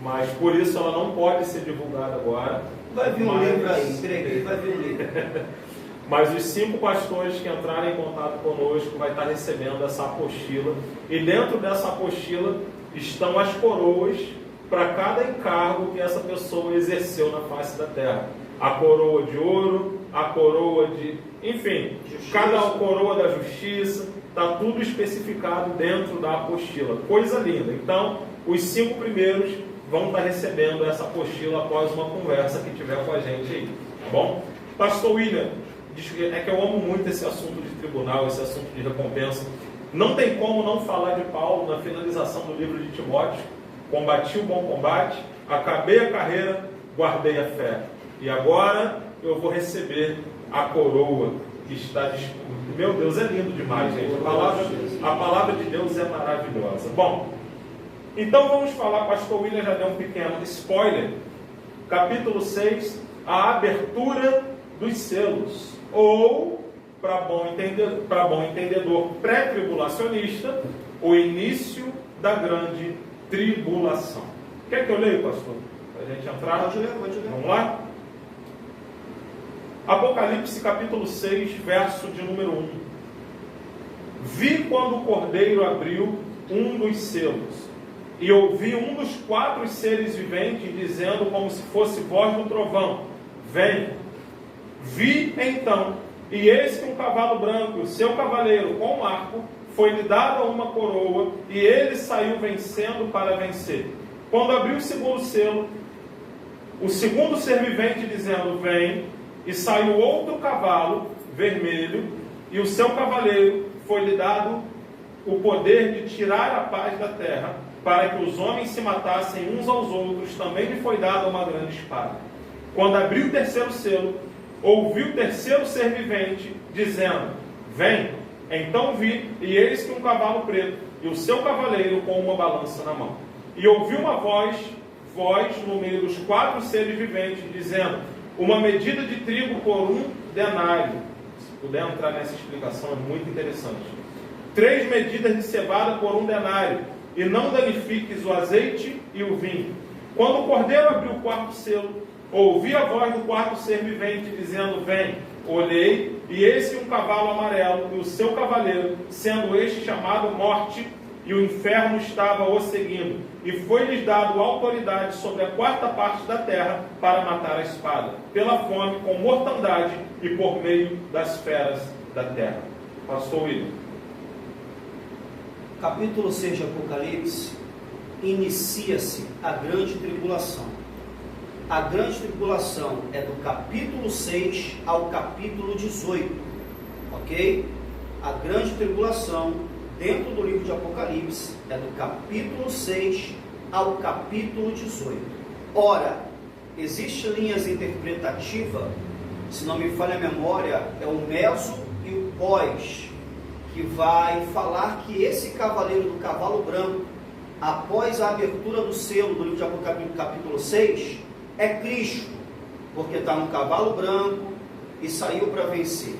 Mas por isso ela não pode ser divulgada agora. Vai vir um livro aí, entreguei, vai vir um livro. Mas os 5 pastores que entrarem em contato conosco vai estar recebendo essa apostila. E dentro dessa apostila estão as coroas para cada encargo que essa pessoa exerceu na face da terra. A coroa de ouro, a coroa de... Enfim, justiça. Cada coroa da justiça, está tudo especificado dentro da apostila. Coisa linda. Então, os 5 primeiros vão estar recebendo essa apostila após uma conversa que tiver com a gente aí. Tá bom? Pastor William, é que eu amo muito esse assunto de tribunal, esse assunto de recompensa. Não tem como não falar de Paulo na finalização do livro de Timóteo. Combati o bom combate, acabei a carreira, guardei a fé. E agora eu vou receber a coroa que está disponível. Meu Deus, é lindo demais, gente. A palavra de Deus é maravilhosa. Bom, então vamos falar, pastor William já deu um pequeno spoiler. Capítulo 6, a abertura dos selos. Ou, para bom entendedor pré-tribulacionista, o início da grande tribulação. Quer que eu leia, pastor? Para a gente entrar? Pode ler. Vamos lá? Apocalipse capítulo 6, verso de número 1. Vi quando o cordeiro abriu um dos selos, e ouvi um dos 4 seres viventes dizendo como se fosse voz do trovão: vem. Vi então, e eis que um cavalo branco, o seu cavaleiro com um arco, foi-lhe dada uma coroa, e ele saiu vencendo para vencer. Quando abriu o segundo selo, o segundo ser vivente dizendo: vem, e saiu outro cavalo vermelho, e o seu cavaleiro foi-lhe dado o poder de tirar a paz da terra, para que os homens se matassem uns aos outros. Também lhe foi dada uma grande espada. Quando abriu o terceiro selo, ouvi o terceiro ser vivente dizendo: vem. Então vi, e eis que um cavalo preto, e o seu cavaleiro com uma balança na mão. E ouvi uma voz no meio dos 4 seres viventes, dizendo: uma medida de trigo por 1 denário. Se puder entrar nessa explicação, é muito interessante. 3 medidas de cevada por 1 denário, e não danifiques o azeite e o vinho. Quando o cordeiro abriu o 4º selo, ouvi a voz do 4º ser vivente, dizendo: vem. Olhei, e eis que um cavalo amarelo, e o seu cavaleiro, sendo este chamado Morte, e o inferno estava o seguindo. E foi-lhes dado autoridade sobre a 4ª parte da terra para matar a espada, pela fome, com mortandade e por meio das feras da terra. Pastor William. Capítulo 6 de Apocalipse, inicia-se a grande tribulação. A grande tribulação é do capítulo 6 ao capítulo 18, ok? a grande tribulação, dentro do livro de Apocalipse, é do capítulo 6 ao capítulo 18. Ora, existem linhas interpretativas, se não me falha a memória, é o meso e o pós, que vai falar que esse cavaleiro do cavalo branco, após a abertura do selo do livro de Apocalipse, capítulo 6, é Cristo, porque está no cavalo branco e saiu para vencer.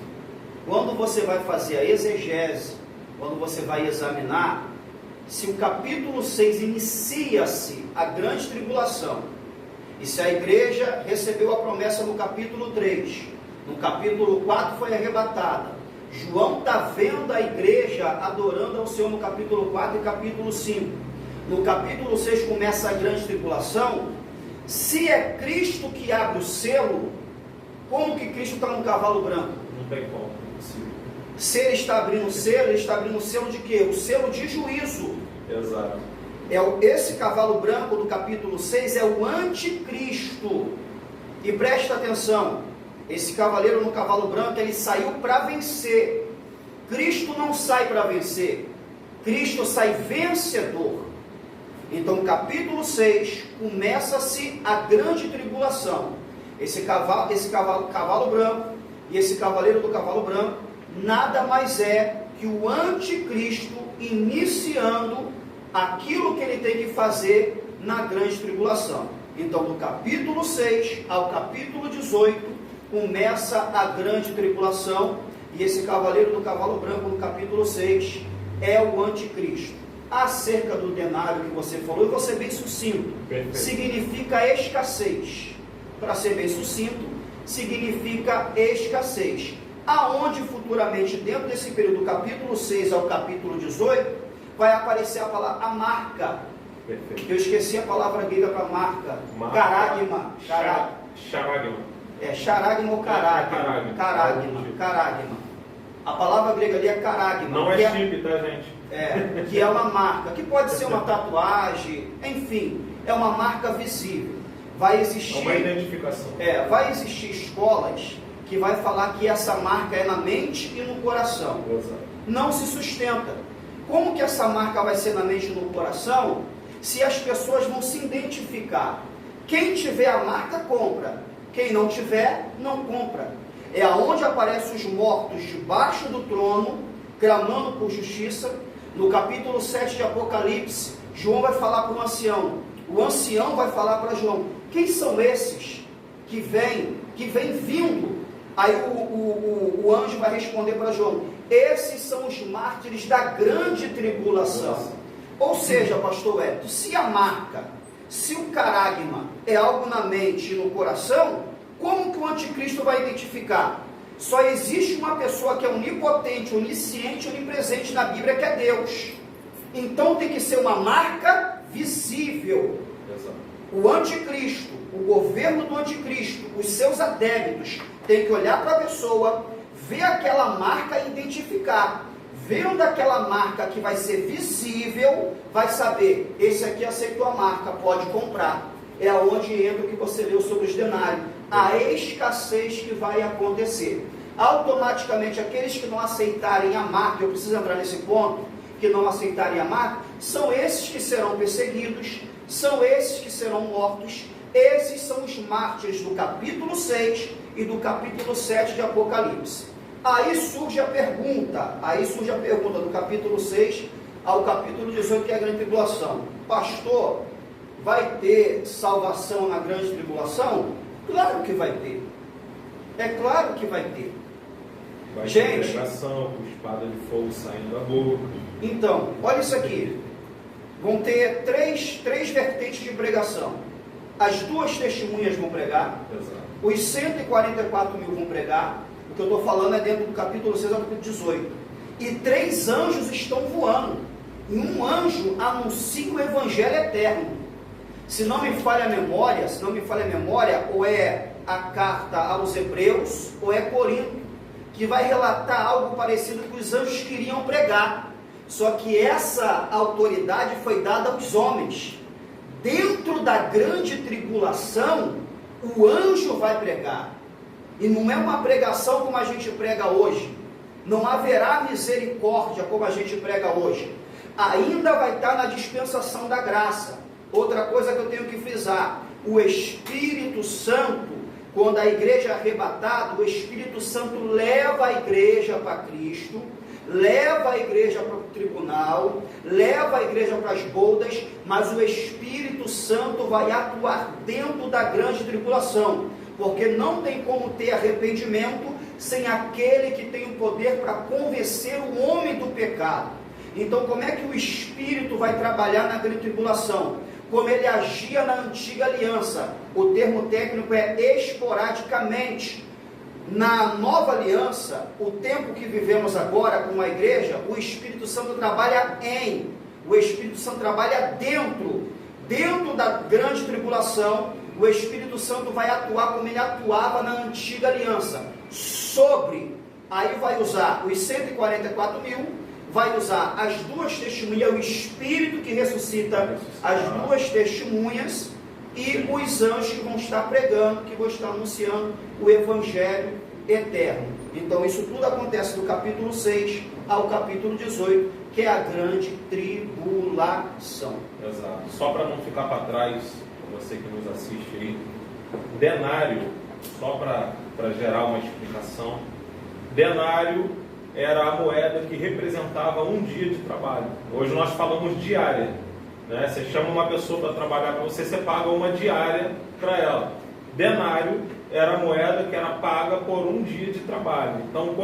Quando você vai fazer a exegese, quando você vai examinar, se o capítulo 6 inicia-se a grande tribulação, e se a igreja recebeu a promessa no capítulo 3, no capítulo 4 foi arrebatada, João está vendo a igreja adorando ao Senhor no capítulo 4 e capítulo 5, no capítulo 6 começa a grande tribulação. Se é Cristo que abre o selo, como que Cristo está no cavalo branco? Não tem como. Se ele está abrindo o selo, ele está abrindo o selo de quê? O selo de juízo. Exato. Esse cavalo branco do capítulo 6 é o anticristo. E presta atenção, esse cavaleiro no cavalo branco, ele saiu para vencer. Cristo não sai para vencer, Cristo sai vencedor. Então, capítulo 6, começa-se a grande tribulação. Esse cavalo branco e esse cavaleiro do cavalo branco nada mais é que o anticristo iniciando aquilo que ele tem que fazer na grande tribulação. Então, do capítulo 6 ao capítulo 18, começa a grande tribulação, e esse cavaleiro do cavalo branco no capítulo 6 é o anticristo. Acerca do denário que você falou, eu vou ser bem sucinto. Perfeito. Significa escassez. Para ser bem sucinto, significa escassez. Aonde futuramente, dentro desse período do capítulo 6 ao capítulo 18, vai aparecer a palavra, a marca. Perfeito. Eu esqueci a palavra grega para marca. Caragma. Charagma. Charagma ou caragma. A palavra grega ali é caragma. Não é chip, tá, gente? Que é uma marca, que pode ser uma tatuagem, enfim, é uma marca visível. Vai existir, uma identificação. Vai existir escolas que vai falar que essa marca é na mente e no coração. Exato. Não se sustenta. Como que essa marca vai ser na mente e no coração, se as pessoas vão se identificar? Quem tiver a marca, compra. Quem não tiver, não compra. É aonde aparecem os mortos debaixo do trono, clamando por justiça. No capítulo 7 de Apocalipse, João vai falar para o ancião. O ancião vai falar para João: quem são esses que vêm vindo? Aí o anjo vai responder para João: esses são os mártires da grande tribulação. Nossa. Ou seja, pastor Hélio, se a marca, se o caragma é algo na mente e no coração, como que o anticristo vai identificar? Só existe uma pessoa que é onipotente, onisciente, onipresente na Bíblia, que é Deus. Então tem que ser uma marca visível. Exato. O anticristo, o governo do anticristo, os seus adébitos, tem que olhar para a pessoa, ver aquela marca e identificar. Vendo aquela marca que vai ser visível, vai saber, esse aqui aceitou a marca, pode comprar. É onde entra o que você leu sobre os denários. A escassez que vai acontecer. Automaticamente, aqueles que não aceitarem a marca, eu preciso entrar nesse ponto, que não aceitarem a marca, são esses que serão perseguidos, são esses que serão mortos. Esses são os mártires do capítulo 6 e do capítulo 7 de Apocalipse. Aí surge a pergunta do capítulo 6 ao capítulo 18, que é a grande tribulação. Pastor, vai ter salvação na grande tribulação? Claro que vai ter. É claro que vai ter. Vai ter gente, pregação, com espada de fogo saindo da boca. Então, olha isso aqui. Vão ter três vertentes de pregação. As duas testemunhas vão pregar. Exato. Os 144 mil vão pregar. O que eu estou falando é dentro do capítulo 6 ao capítulo 18. E 3 anjos estão voando. E um anjo anuncia o evangelho eterno. Se não me falha a memória, ou é a carta aos Hebreus, ou é Corinto, que vai relatar algo parecido que os anjos queriam pregar. Só que essa autoridade foi dada aos homens. Dentro da grande tribulação, o anjo vai pregar. E não é uma pregação como a gente prega hoje. não haverá misericórdia como a gente prega hoje. Ainda vai estar na dispensação da graça. Outra coisa que eu tenho que frisar: o Espírito Santo, quando a igreja é arrebatada, o Espírito Santo leva a igreja para Cristo, leva a igreja para o tribunal, leva a igreja para as boldas, mas o Espírito Santo vai atuar dentro da grande tribulação, porque não tem como ter arrependimento sem aquele que tem o poder para convencer o homem do pecado. Então, como é que o Espírito vai trabalhar na grande tribulação? Como ele agia na antiga aliança. O termo técnico é esporadicamente. Na nova aliança, o tempo que vivemos agora com a igreja, o Espírito Santo trabalha o Espírito Santo trabalha dentro da grande tribulação. O Espírito Santo vai atuar como ele atuava na antiga aliança, aí vai usar os 144 mil, vai usar as duas testemunhas, o Espírito que ressuscita as duas testemunhas, e os anjos que vão estar pregando, que vão estar anunciando o Evangelho eterno. Então isso tudo acontece do capítulo 6 ao capítulo 18, que é a grande tribulação. Exato. Só para não ficar para trás, você que nos assiste aí, denário, só para gerar uma explicação, denário era a moeda que representava um dia de trabalho. Hoje nós falamos diária, né? Você chama uma pessoa para trabalhar para você, você paga uma diária para ela. Denário era a moeda que era paga por um dia de trabalho. Então,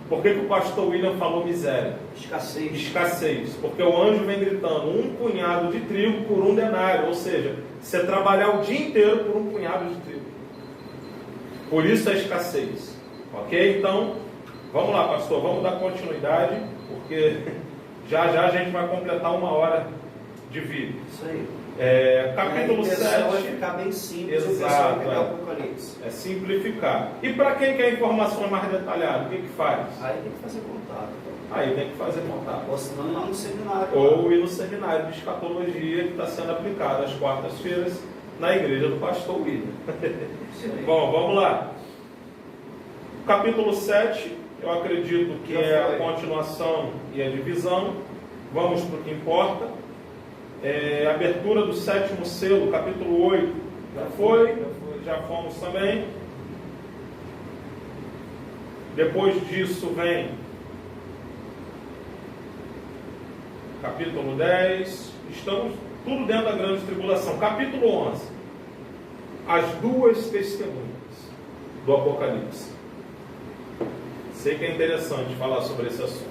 por que o pastor William falou miséria? Escassez. Porque o anjo vem gritando, um punhado de trigo por um denário. Ou seja, você trabalhar o dia inteiro por um punhado de trigo. Por isso a escassez. Ok? Então, vamos lá, pastor. Vamos dar continuidade, porque já a gente vai completar 1 hora de vídeo. Isso aí. Capítulo 7. Vai ficar bem simples. Exato. O Apocalipse. É simplificar. E para quem quer informações mais detalhadas, o que faz? Aí tem que fazer contato. Aí tem que fazer contato. Ou senão ir lá no seminário. Ou ir no seminário de escatologia que está sendo aplicado às quartas-feiras na igreja do pastor William. Bom, vamos lá. Capítulo 7, eu acredito que é a continuação e a divisão. Vamos para o que importa. Abertura do 7º selo, capítulo 8. Já fomos também. Depois disso vem capítulo 10. Estamos tudo dentro da grande tribulação. Capítulo 11. As duas testemunhas do Apocalipse. Sei que é interessante falar sobre esse assunto.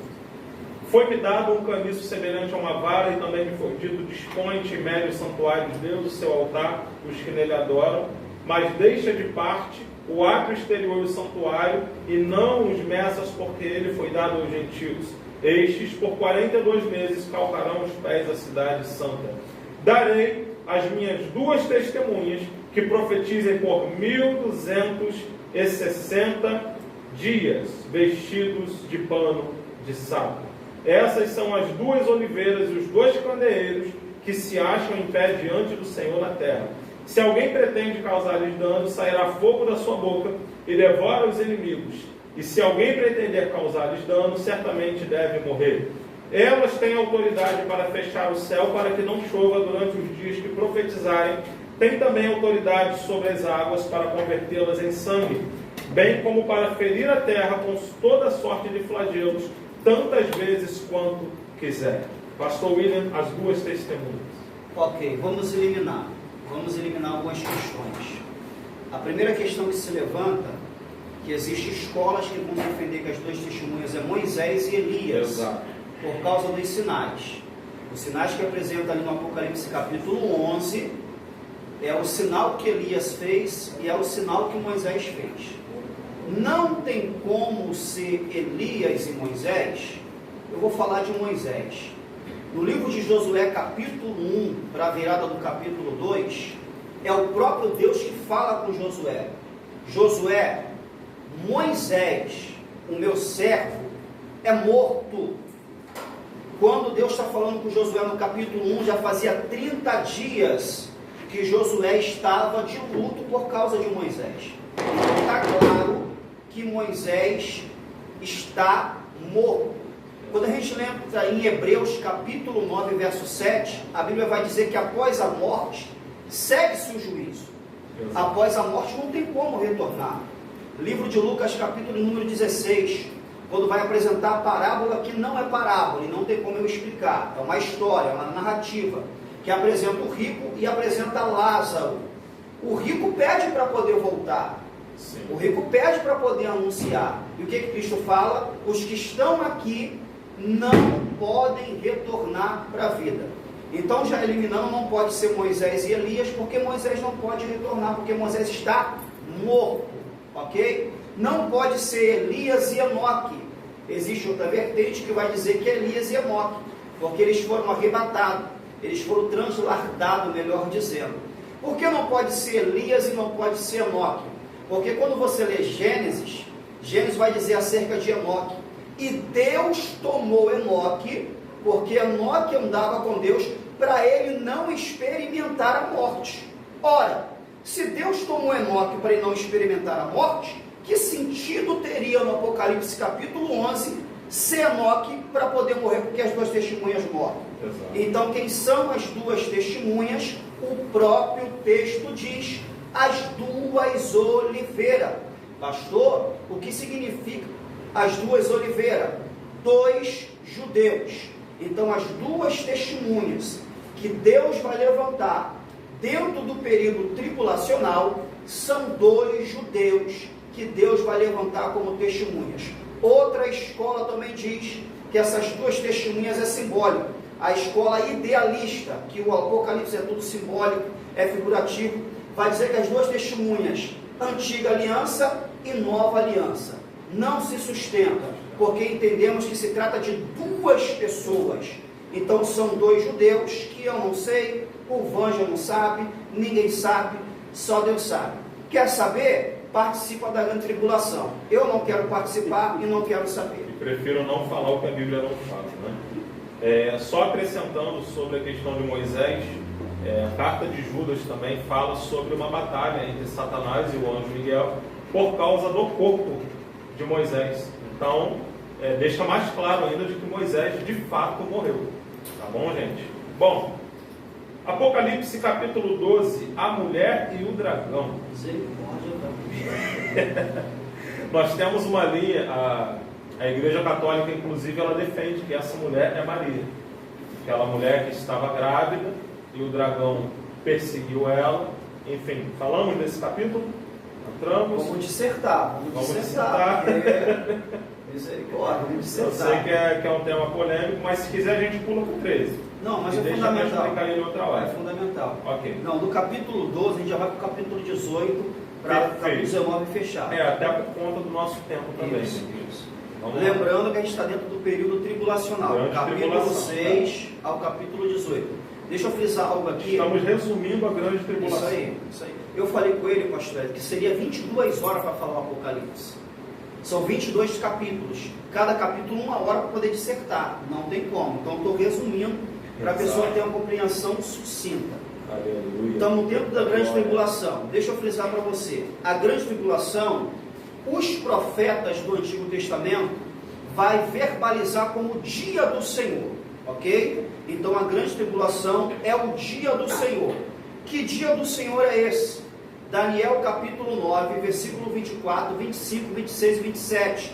Foi-me dado um caniço semelhante a uma vara, e também me foi dito: dispõe-te e mede o santuário de Deus, o seu altar, os que nele adoram, mas deixa de parte o átrio exterior do santuário, e não os meças, porque ele foi dado aos gentios. Estes, por 42 meses, calcarão os pés da cidade santa. Darei as minhas duas testemunhas, que profetizem por 1260 dias, vestidos de pano de saco. Essas são as duas oliveiras e os dois candeeiros que se acham em pé diante do Senhor na terra. Se alguém pretende causar-lhes dano, sairá fogo da sua boca e devora os inimigos. E se alguém pretender causar-lhes dano, certamente deve morrer. Elas têm autoridade para fechar o céu, para que não chova durante os dias que profetizarem. Tem também autoridade sobre as águas para convertê-las em sangue, bem como para ferir a terra com toda sorte de flagelos, tantas vezes quanto quiser. Pastor William, as duas testemunhas. Ok, vamos eliminar algumas questões. A primeira questão que se levanta, que existem escolas que vão defender que as duas testemunhas é Moisés e Elias. Exato. Por causa dos sinais. Os sinais que apresenta ali no Apocalipse capítulo 11 é o sinal que Elias fez e é o sinal que Moisés fez. Não tem como ser Elias e Moisés. Eu vou falar de Moisés. No livro de Josué, capítulo 1, para a virada do capítulo 2, é o próprio Deus que fala com Josué. Josué, Moisés, o meu servo, é morto. Quando Deus está falando com Josué no capítulo 1, já fazia 30 dias que Josué estava de luto por causa de Moisés. Então está claro que Moisés está morto. Quando a gente lembra em Hebreus capítulo 9, verso 7, a Bíblia vai dizer que após a morte, segue-se o juízo. Após a morte não tem como retornar. Livro de Lucas capítulo número 16, quando vai apresentar a parábola que não é parábola, e não tem como eu explicar, é uma história, uma narrativa, que apresenta o rico e apresenta Lázaro. O rico pede para poder voltar. Sim. O rico pede para poder anunciar. E o que Cristo fala? Os que estão aqui não podem retornar para a vida. Então, já eliminando, não pode ser Moisés e Elias, porque Moisés não pode retornar, porque Moisés está morto, ok? Não pode ser Elias e Enoque. Existe outra vertente que vai dizer que é Elias e Enoque, porque eles foram arrebatados, eles foram translardados, melhor dizendo. Por que não pode ser Elias e não pode ser Enoque? Porque quando você lê Gênesis, Gênesis vai dizer acerca de Enoque, e Deus tomou Enoque, porque Enoque andava com Deus, para ele não experimentar a morte. Ora, se Deus tomou Enoque para ele não experimentar a morte, que sentido teria no Apocalipse capítulo 11, ser Enoque para poder morrer, porque as duas testemunhas morrem? Exato. Então, quem são as duas testemunhas? O próprio texto diz, as duas oliveiras. Pastor, o que significa as duas oliveiras? Dois judeus. Então, as duas testemunhas que Deus vai levantar dentro do período tribulacional são dois judeus que Deus vai levantar como testemunhas. Outra escola também diz que essas duas testemunhas é simbólico. A escola idealista, que o Apocalipse é tudo simbólico, é figurativo, vai dizer que as duas testemunhas, antiga aliança e nova aliança, não se sustentam, porque entendemos que se trata de duas pessoas. Então são dois judeus que eu não sei, o Vanja não sabe, ninguém sabe, só Deus sabe. Quer saber? Participa da grande tribulação. Eu não quero participar e não quero saber. E prefiro não falar o que a Bíblia não fala, né? Só acrescentando sobre a questão de Moisés, a carta de Judas também fala sobre uma batalha entre Satanás e o anjo Miguel por causa do corpo de Moisés. Então, deixa mais claro ainda de que Moisés de fato morreu. Tá bom, gente? Bom, Apocalipse capítulo 12, a mulher e o dragão. Nós temos uma linha, a Igreja Católica, inclusive, ela defende que essa mulher é Maria. Aquela mulher que estava grávida e o dragão perseguiu ela. Enfim, falamos desse capítulo? Entramos. Vamos dissertar. Misericórdia, vamos dissertar. Eu sei que é um tema polêmico, mas se quiser a gente pula para o 13. Não, mas é fundamental. Explicar ele outra hora. É fundamental. Ok. Não, do capítulo 12 a gente já vai para o capítulo 18 para o capítulo 19 fechar. Até por conta do nosso tempo também. Isso. Lembrando que a gente está dentro do período tribulacional, do capítulo 6 ao capítulo 18. Deixa eu frisar algo aqui. Estamos resumindo a grande tribulação. Isso aí. Eu falei com ele, pastor, que seria 22 horas para falar o Apocalipse. São 22 capítulos. Cada capítulo 1 hora para poder dissertar. Não tem como. Então estou resumindo para a pessoa ter uma compreensão sucinta. Aleluia. Estamos dentro da grande tribulação. Deixa eu frisar para você. A grande tribulação, os profetas do Antigo Testamento vai verbalizar como o dia do Senhor. Ok? Então a grande tribulação é o dia do Senhor. Que dia do Senhor é esse? Daniel capítulo 9, versículo 24, 25, 26 e 27.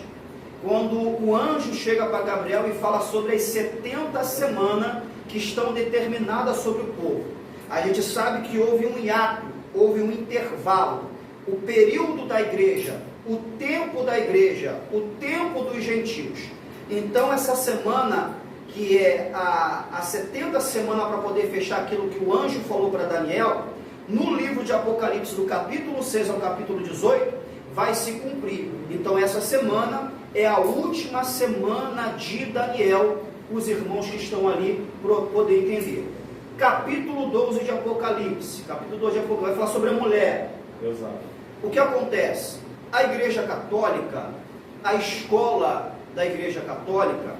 Quando o anjo chega para Gabriel e fala sobre as 70 semanas que estão determinadas sobre o povo. A gente sabe que houve um hiato, houve um intervalo. O período da igreja, o tempo da igreja, o tempo dos gentios. Então essa semana, que é a 70 semanas para poder fechar aquilo que o anjo falou para Daniel, no livro de Apocalipse, do capítulo 6 ao capítulo 18, vai se cumprir. Então essa semana é a última semana de Daniel, os irmãos que estão ali para poder entender. Capítulo 12 de Apocalipse, capítulo 12 de Apocalipse, vai falar sobre a mulher. Exato. O que acontece? A Igreja Católica, a escola da Igreja Católica,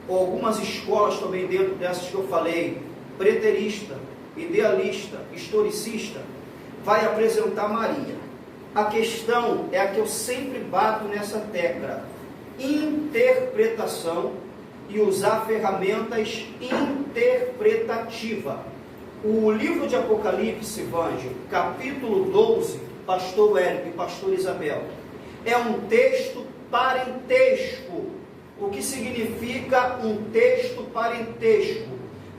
ou algumas escolas também dentro dessas que eu falei, preterista, idealista, historicista, vai apresentar Maria. A questão é a que eu sempre bato nessa tecla. interpretação e usar ferramentas interpretativas. O livro de Apocalipse, Vange, capítulo 12, pastor Hélio e pastor Isabel, é um texto parentesco. O que significa um texto parentesco?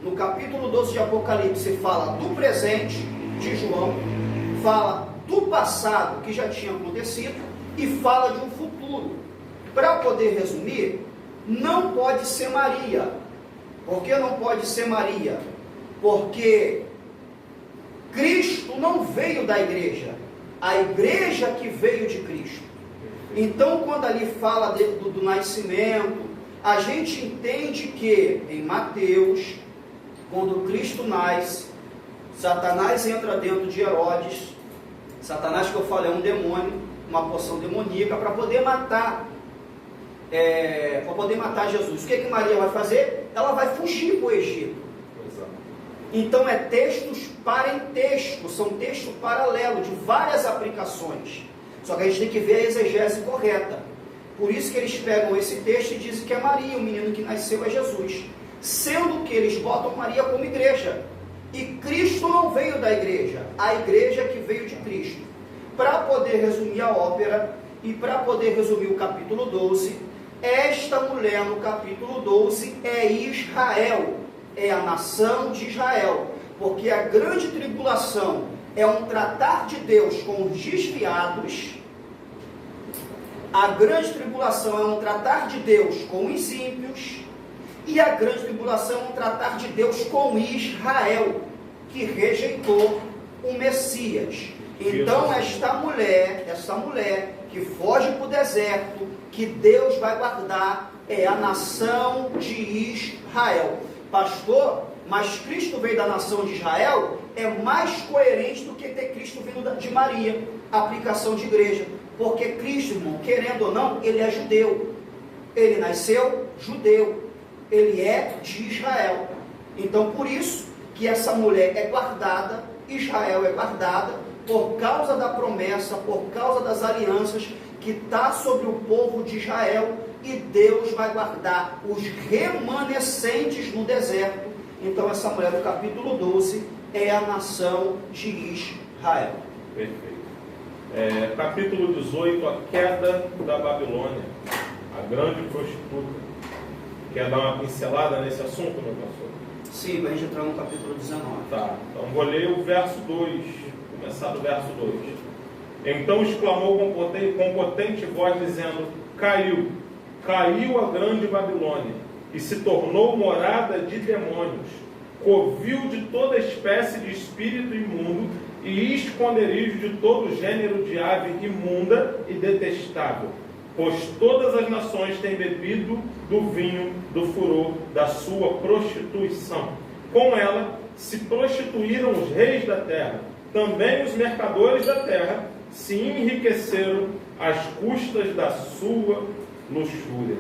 No capítulo 12 de Apocalipse fala do presente de João, fala do passado que já tinha acontecido e fala de um futuro. Para poder resumir, não pode ser Maria. Por que não pode ser Maria? Porque Cristo não veio da igreja, a igreja que veio de Cristo. Então, quando ali fala do nascimento, a gente entende que em Mateus, quando Cristo nasce, Satanás entra dentro de Herodes. Satanás, que eu falo, é um demônio, uma poção demoníaca para poder matar Jesus. O que Maria vai fazer? Ela vai fugir para o Egito. Então é textos parentescos, são textos paralelos de várias aplicações. Só que a gente tem que ver a exegese correta. Por isso que eles pegam esse texto e dizem que é Maria, o menino que nasceu é Jesus. Sendo que eles botam Maria como igreja. E Cristo não veio da igreja, a igreja que veio de Cristo. Para poder resumir a ópera e para poder resumir o capítulo 12, esta mulher no capítulo 12 é Israel, é a nação de Israel, porque a grande tribulação é um tratar de Deus com os desviados, a grande tribulação é um tratar de Deus com os ímpios, e a grande tribulação é um tratar de Deus com Israel, que rejeitou o Messias. Então esta mulher que foge para o deserto, que Deus vai guardar, é a nação de Israel. Pastor, mas Cristo veio da nação de Israel, é mais coerente do que ter Cristo vindo de Maria, aplicação de igreja, porque Cristo, irmão, querendo ou não, ele é judeu, ele nasceu judeu, ele é de Israel. Então por isso que essa mulher é guardada, Israel é guardada, por causa da promessa, por causa das alianças que está sobre o povo de Israel, e Deus vai guardar os remanescentes no deserto. Então essa mulher do capítulo 12 é a nação de Israel. Perfeito. Capítulo 18, a queda da Babilônia, a grande prostituta. Quer dar uma pincelada nesse assunto, meu pastor? Sim, para a gente entrar no capítulo 19. Tá, então vou ler o verso 2, começar do verso 2. Então exclamou com potente voz, dizendo: caiu a grande Babilônia, e se tornou morada de demônios, covil de toda espécie de espírito imundo, e esconderijo de todo gênero de ave imunda e detestável. Pois todas as nações têm bebido do vinho do furor da sua prostituição. Com ela se prostituíram os reis da terra, também os mercadores da terra se enriqueceram às custas da sua luxúria.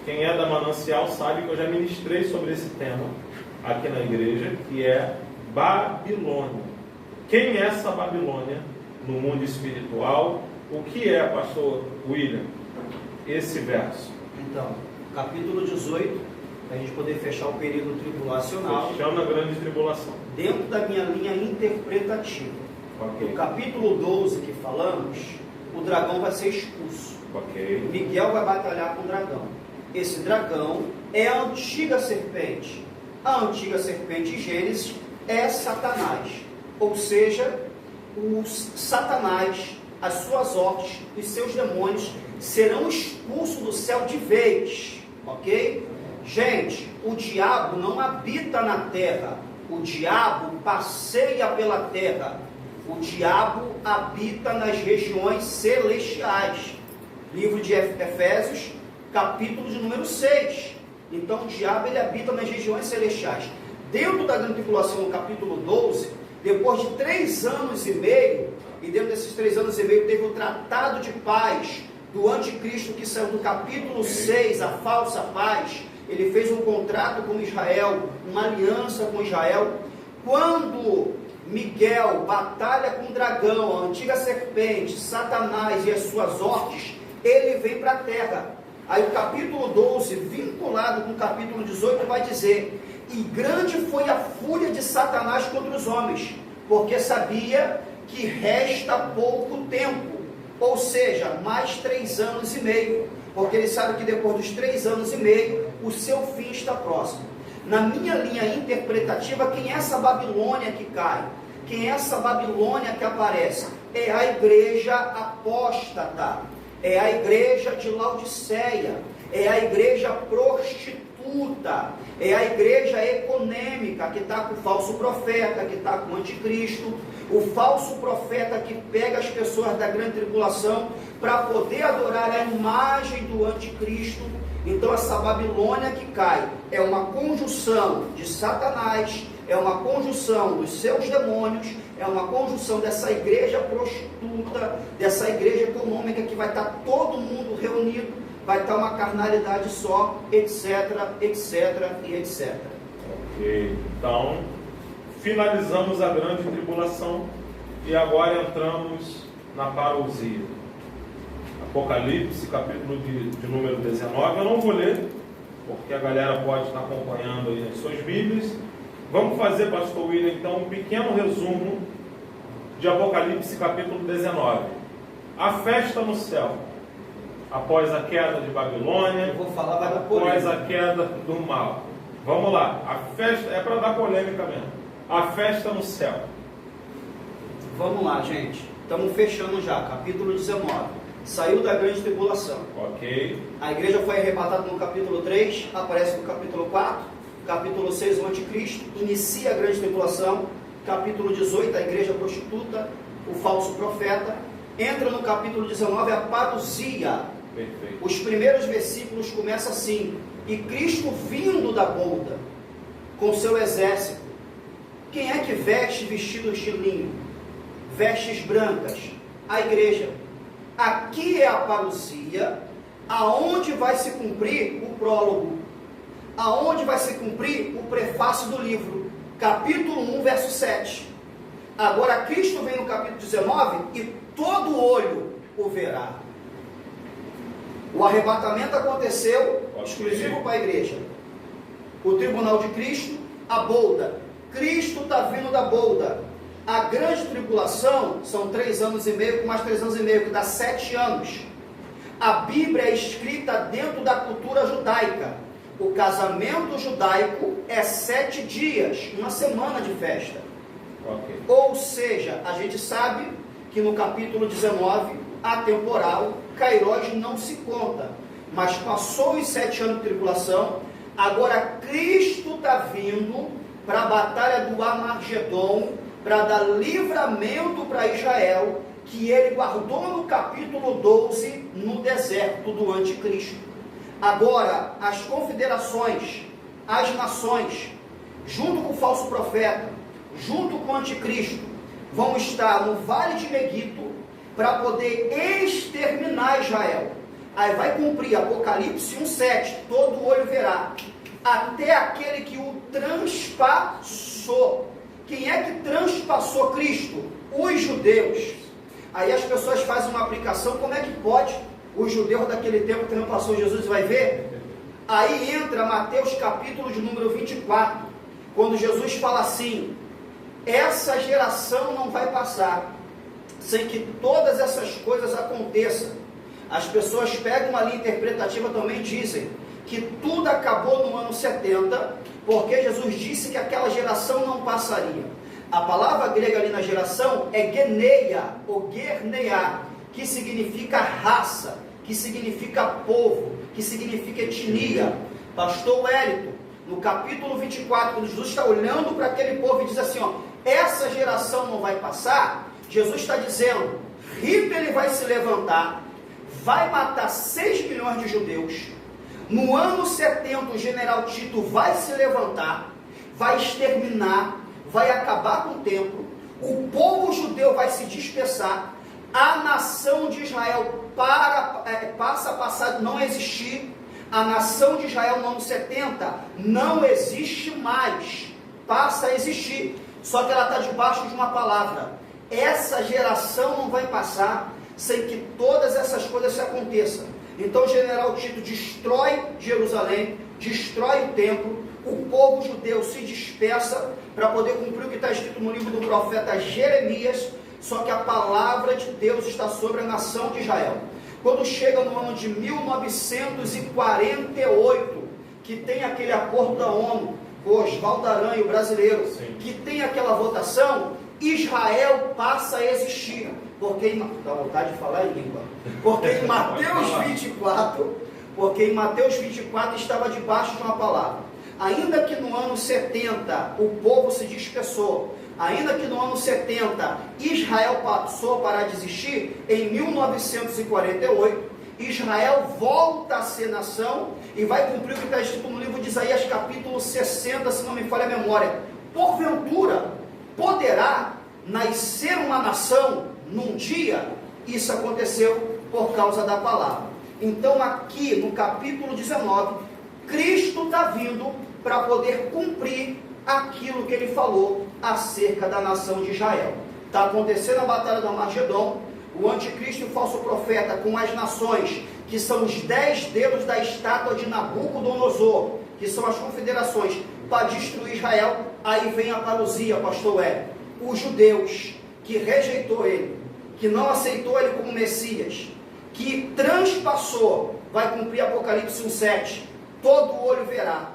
Quem é da Manancial sabe que eu já ministrei sobre esse tema aqui na igreja, que é Babilônia. Quem é essa Babilônia no mundo espiritual? O que é, pastor William, esse verso? Então, capítulo 18, para a gente poder fechar o período tribulacional. Fechando a grande tribulação. Dentro da minha linha interpretativa. Okay. No capítulo 12 que falamos, o dragão vai ser expulso. Okay. Miguel vai batalhar com o dragão. Esse dragão é a antiga serpente. A antiga serpente de Gênesis é Satanás. Ou seja, o Satanás, as suas hostes, os seus demônios serão expulsos do céu de vez. Ok? Gente, o diabo não habita na terra. O diabo passeia pela terra. O diabo habita nas regiões celestiais. Livro de Efésios, capítulo de número 6. Então o diabo ele habita nas regiões celestiais. Dentro da grande tribulação, no capítulo 12, depois de 3 anos e meio, e dentro desses 3 anos e meio teve o tratado de paz do anticristo, que saiu do capítulo 6, a falsa paz. Ele fez um contrato com Israel, uma aliança com Israel. Quando Miguel batalha com o dragão, a antiga serpente, Satanás e as suas hostes, ele vem para a terra. Aí o capítulo 12, vinculado com o capítulo 18, vai dizer: e grande foi a fúria de Satanás contra os homens, porque sabia que resta pouco tempo, ou seja, mais 3 anos e meio, porque ele sabe que depois dos 3 anos e meio, o seu fim está próximo. Na minha linha interpretativa, quem é essa Babilônia que cai? Quem é essa Babilônia que aparece? É a igreja apóstata, é a igreja de Laodiceia, é a igreja prostituta, é a igreja econômica que está com o falso profeta, que está com o anticristo, o falso profeta que pega as pessoas da grande tribulação para poder adorar a imagem do anticristo. Então essa Babilônia que cai é uma conjunção de Satanás, é uma conjunção dos seus demônios, é uma conjunção dessa igreja prostituta, dessa igreja econômica que vai estar todo mundo reunido, vai estar uma carnalidade só, etc, etc e etc. Ok, então finalizamos a grande tribulação e agora entramos na parousia. Apocalipse, capítulo de número 19, eu não vou ler, porque a galera pode estar acompanhando aí nas suas Bíblias. Vamos fazer, pastor William, então, um pequeno resumo de Apocalipse, capítulo 19. A festa no céu, após a queda de Babilônia, após a queda do mal. Vamos lá, a festa, é para dar polêmica mesmo. A festa no céu. Vamos lá, gente. Estamos fechando já, capítulo 19. Saiu da grande tribulação. Ok. A igreja foi arrebatada no capítulo 3, aparece no capítulo 4. Capítulo 6, o anticristo, inicia a grande tribulação. Capítulo 18, a igreja prostituta, o falso profeta. Entra no capítulo 19, a parousia. Perfeito. Os primeiros versículos começam assim: e Cristo vindo da bolda, com seu exército. Quem é que veste vestidos de linho? Vestes brancas? A igreja. Aqui é a parousia, aonde vai se cumprir o prólogo, aonde vai se cumprir o prefácio do livro, capítulo 1, verso 7. Agora Cristo vem no capítulo 19 e todo olho o verá. O arrebatamento aconteceu, exclusivo para a igreja. O tribunal de Cristo, a bolda. Cristo está vindo da bolda. A grande tribulação são 3 anos e meio, com mais 3 anos e meio, que dá 7 anos. A Bíblia é escrita dentro da cultura judaica. O casamento judaico é 7 dias, uma semana de festa. Okay. Ou seja, a gente sabe que no capítulo 19, atemporal, Kairos não se conta. Mas passou os 7 anos de tribulação, agora Cristo está vindo para a batalha do Armagedon, para dar livramento para Israel, que ele guardou no capítulo 12, no deserto do anticristo. Agora, as confederações, as nações, junto com o falso profeta, junto com o anticristo, vão estar no vale de Megiddo para poder exterminar Israel. Aí vai cumprir Apocalipse 1,7, todo olho verá, até aquele que o transpassou. Quem é que transpassou Cristo? Os judeus. Aí as pessoas fazem uma aplicação, como é que pode os judeus daquele tempo transpassou Jesus? Vai ver? Aí entra Mateus capítulo de número 24, quando Jesus fala assim: essa geração não vai passar sem que todas essas coisas aconteçam. As pessoas pegam uma linha interpretativa também e dizem que tudo acabou no ano 70, porque Jesus disse que aquela geração não passaria. A palavra grega ali na geração é geneia, ou gerneia, que significa raça, que significa povo, que significa etnia. Pastor Wellington, no capítulo 24, quando Jesus está olhando para aquele povo e diz assim, ó, essa geração não vai passar, Jesus está dizendo, Hitler ele vai se levantar, vai matar 6 milhões de judeus. No ano 70, o general Tito vai se levantar, vai exterminar, vai acabar com o templo, o povo judeu vai se dispersar, a nação de Israel passa a passar, não existir, a nação de Israel no ano 70 não existe mais, passa a existir, só que ela está debaixo de uma palavra. Essa geração não vai passar sem que todas essas coisas se aconteçam. Então o general Tito destrói Jerusalém, destrói o templo, o povo judeu se dispersa para poder cumprir o que está escrito no livro do profeta Jeremias, só que a palavra de Deus está sobre a nação de Israel. Quando chega no ano de 1948, que tem aquele acordo da ONU, Oswaldo Aranha, o brasileiro, que tem aquela votação, Israel passa a existir. Porque dá vontade de falar em língua. Porque em Mateus 24 estava debaixo de uma palavra. Ainda que no ano 70 o povo se dispersou, ainda que no ano 70 Israel passou para desistir, em 1948 Israel volta a ser nação e vai cumprir o que está escrito no livro de Isaías capítulo 60, se não me falha a memória. Porventura poderá nascer uma nação num dia? Isso aconteceu por causa da palavra. Então aqui no capítulo 19, Cristo está vindo para poder cumprir aquilo que ele falou acerca da nação de Israel. Está acontecendo a batalha do Armagedon, o anticristo e o falso profeta com as nações, que são os 10 dedos da estátua de Nabucodonosor, que são as confederações, para destruir Israel. Aí vem a parousia, pastor Hélio. Os judeus que rejeitou ele, que não aceitou ele como Messias, que transpassou, vai cumprir Apocalipse 1,7, todo olho verá,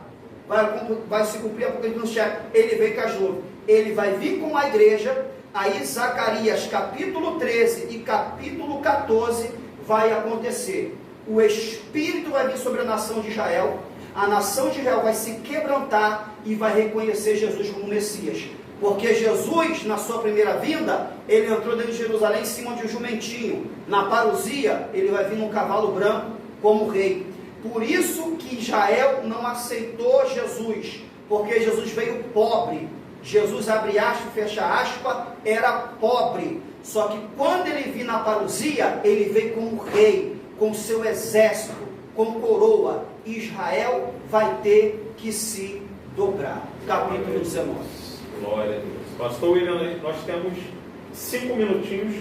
vai se cumprir Apocalipse 1,7, ele veio com as nuvens, ele vai vir com a igreja. Aí Zacarias capítulo 13 e capítulo 14 vai acontecer. O Espírito vai vir sobre a nação de Israel, a nação de Israel vai se quebrantar e vai reconhecer Jesus como Messias. Porque Jesus, na sua primeira vinda, ele entrou dentro de Jerusalém em cima de um jumentinho. Na parousia, ele vai vir num cavalo branco como rei. Por isso que Israel não aceitou Jesus, porque Jesus veio pobre. Jesus, abre aspas, fecha aspas, era pobre. Só que quando ele vir na parousia, ele veio como rei, com seu exército, com coroa. Israel vai ter que se dobrar. Capítulo 19. Glória a Deus. Pastor William, nós temos 5 minutinhos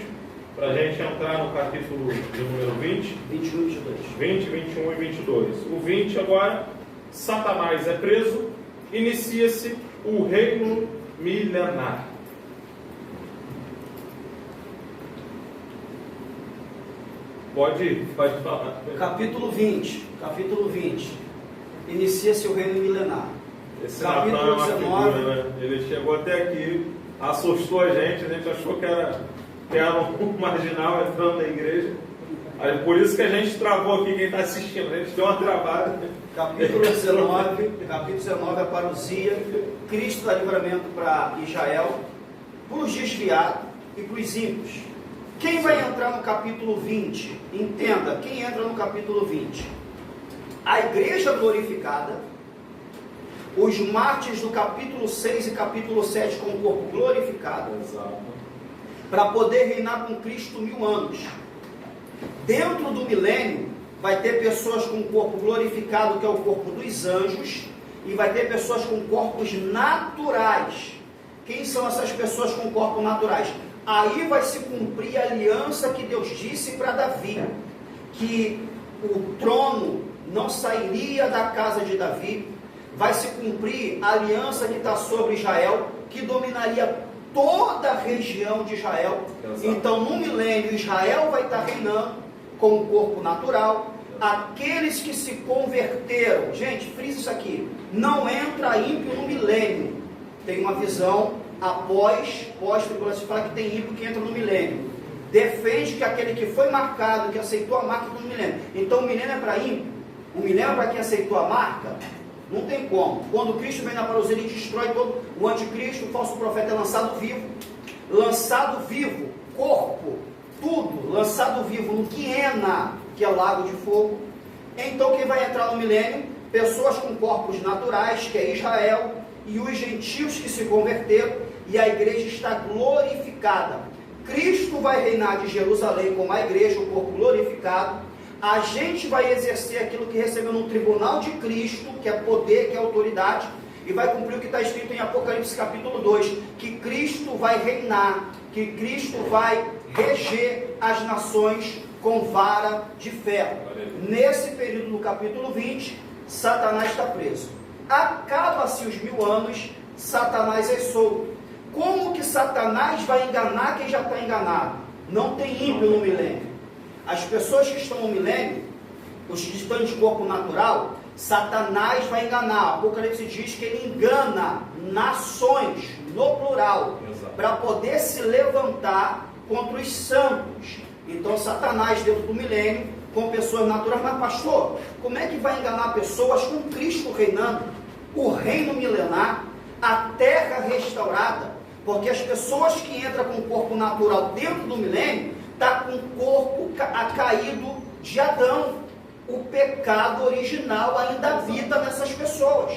para a gente entrar no capítulo de número 20, 21 e 22. 20, 21 e 22. O 20 agora, Satanás é preso, inicia-se o reino milenar. Pode falar. Capítulo 20. Inicia-se o reino milenar. Esse Natan é uma figura, né? Ele chegou até aqui, assustou a gente achou que era um marginal entrando na igreja. Aí, por isso que a gente travou aqui, quem está assistindo, a gente deu uma travada. Capítulo 19, a parousia, Cristo dá livramento para Israel, para os desviados e para os ímpios. Quem vai entrar no capítulo 20? Entenda, quem entra no capítulo 20? A igreja glorificada, os mártires do capítulo 6 e capítulo 7 com o corpo glorificado, para poder reinar com Cristo 1000 anos. Dentro do milênio, vai ter pessoas com o corpo glorificado, que é o corpo dos anjos, e vai ter pessoas com corpos naturais. Quem são essas pessoas com corpos naturais? Aí vai se cumprir a aliança que Deus disse para Davi, que o trono não sairia da casa de Davi. Vai se cumprir a aliança que está sobre Israel, que dominaria toda a região de Israel. Exato. Então no milênio Israel vai estar reinando com o corpo natural. Aqueles que se converteram, gente, frisa isso aqui, não entra ímpio no milênio. Tem uma visão pós-tribulação, fala que tem ímpio que entra no milênio. Defende que aquele que foi marcado, que aceitou a marca do milênio. Então o milênio é para ímpio? O milênio é para quem aceitou a marca? Não tem como. Quando Cristo vem na parousia, ele destrói todo o anticristo, o falso profeta é lançado vivo. Lançado vivo, corpo, tudo, lançado vivo no Quiena, que é o lago de fogo. Então quem vai entrar no milênio? Pessoas com corpos naturais, que é Israel, e os gentios que se converteram, e a igreja está glorificada. Cristo vai reinar de Jerusalém como a igreja, o corpo glorificado. A gente vai exercer aquilo que recebeu no tribunal de Cristo, que é poder, que é autoridade, e vai cumprir o que está escrito em Apocalipse capítulo 2, que Cristo vai reinar, que Cristo vai reger as nações com vara de ferro. Nesse período, no capítulo 20, Satanás está preso. Acaba-se os 1000 anos, Satanás é solto. Como que Satanás vai enganar quem já está enganado? Não tem ímpio no milênio. As pessoas que estão no milênio, os que estão de corpo natural, Satanás vai enganar. O Apocalipse diz que ele engana nações, no plural, para poder se levantar contra os santos. Então Satanás dentro do milênio, com pessoas naturais, mas pastor, como é que vai enganar pessoas com Cristo reinando, o reino milenar, a terra restaurada? Porque as pessoas que entram com o corpo natural dentro do milênio, está com o corpo caído de Adão. O pecado original ainda habita nessas pessoas.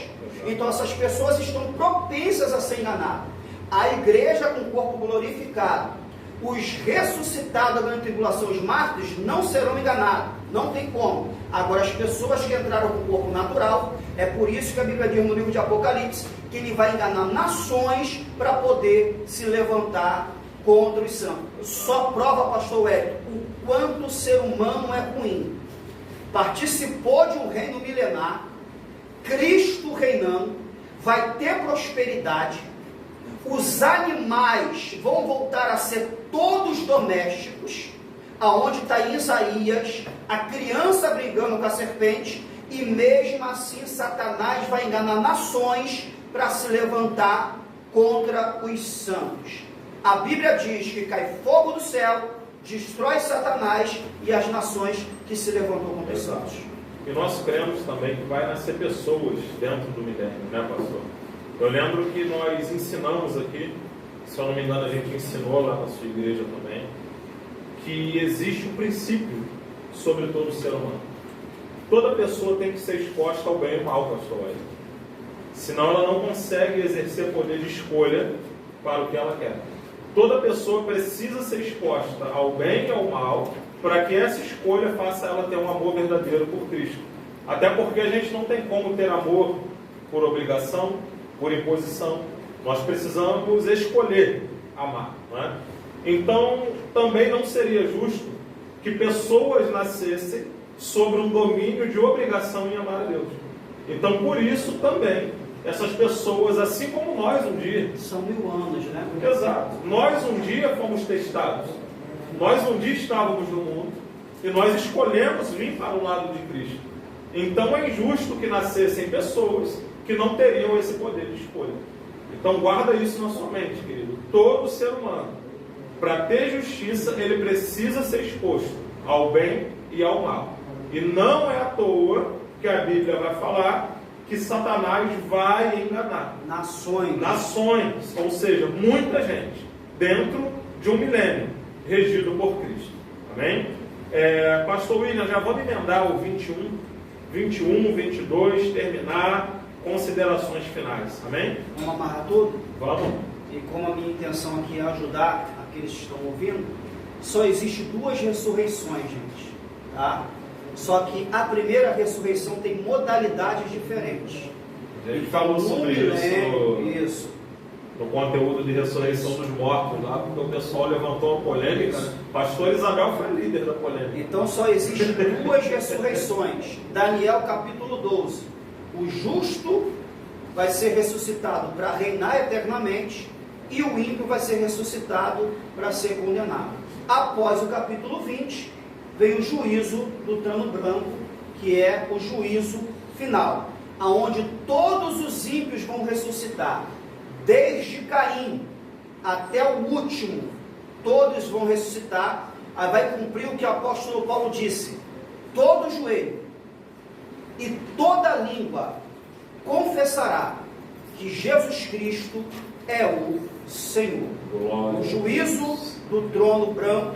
Então essas pessoas estão propensas a ser enganadas. A igreja com o corpo glorificado, os ressuscitados da grande tribulação, os mártires, não serão enganados. Não tem como. Agora, as pessoas que entraram com o corpo natural, é por isso que a Bíblia diz no livro de Apocalipse, que ele vai enganar nações para poder se levantar contra os santos. Só prova, pastor Hélio, o quanto o ser humano é ruim. Participou de um reino milenar, Cristo reinando, vai ter prosperidade, os animais vão voltar a ser todos domésticos, aonde está Isaías, a criança brigando com a serpente, e mesmo assim Satanás vai enganar nações para se levantar contra os santos. A Bíblia diz que cai fogo do céu, destrói Satanás e as nações que se levantou contra os santos. E nós cremos também que vai nascer pessoas dentro do milênio, né, pastor? Eu lembro que nós ensinamos aqui, se eu não me engano a gente ensinou lá na sua igreja também, que existe um princípio sobre todo ser humano. Toda pessoa tem que ser exposta ao bem e ao mal, pastor Hélio. Senão ela não consegue exercer poder de escolha para o que ela quer. Toda pessoa precisa ser exposta ao bem e ao mal para que essa escolha faça ela ter um amor verdadeiro por Cristo. Até porque a gente não tem como ter amor por obrigação, por imposição. Nós precisamos escolher amar, não é? Então, também não seria justo que pessoas nascessem sobre um domínio de obrigação em amar a Deus. Então, por isso também, essas pessoas, assim como nós um dia... São 1000 anos, né? Exato. Nós um dia fomos testados. Nós um dia estávamos no mundo e nós escolhemos vir para o lado de Cristo. Então, é injusto que nascessem pessoas que não teriam esse poder de escolha. Então, guarda isso na sua mente, querido. Todo ser humano, para ter justiça, ele precisa ser exposto ao bem e ao mal. E não é à toa que a Bíblia vai falar que Satanás vai enganar nações, ou seja, muita gente, dentro de um milênio, regido por Cristo. Amém? Pastor William, já vamos emendar o 21, 22, terminar, considerações finais. Amém? Vamos amarrar tudo? Vamos. E como a minha intenção aqui é ajudar aqueles que estão ouvindo, só existe 2 ressurreições, gente. Tá? Só que a primeira ressurreição tem modalidades diferentes. A gente falou sobre isso no conteúdo de ressurreição dos mortos lá, porque o pessoal levantou uma polêmica. Pastor Isabel foi líder da polêmica. Então só existem 2 ressurreições. Daniel capítulo 12. O justo vai ser ressuscitado para reinar eternamente e o ímpio vai ser ressuscitado para ser condenado. Após o capítulo 20, vem o juízo do trono branco, que é o juízo final, aonde todos os ímpios vão ressuscitar, desde Caim até o último, todos vão ressuscitar. Aí vai cumprir o que o apóstolo Paulo disse: todo joelho e toda língua confessará que Jesus Cristo é o Senhor. Glória. O juízo do trono branco,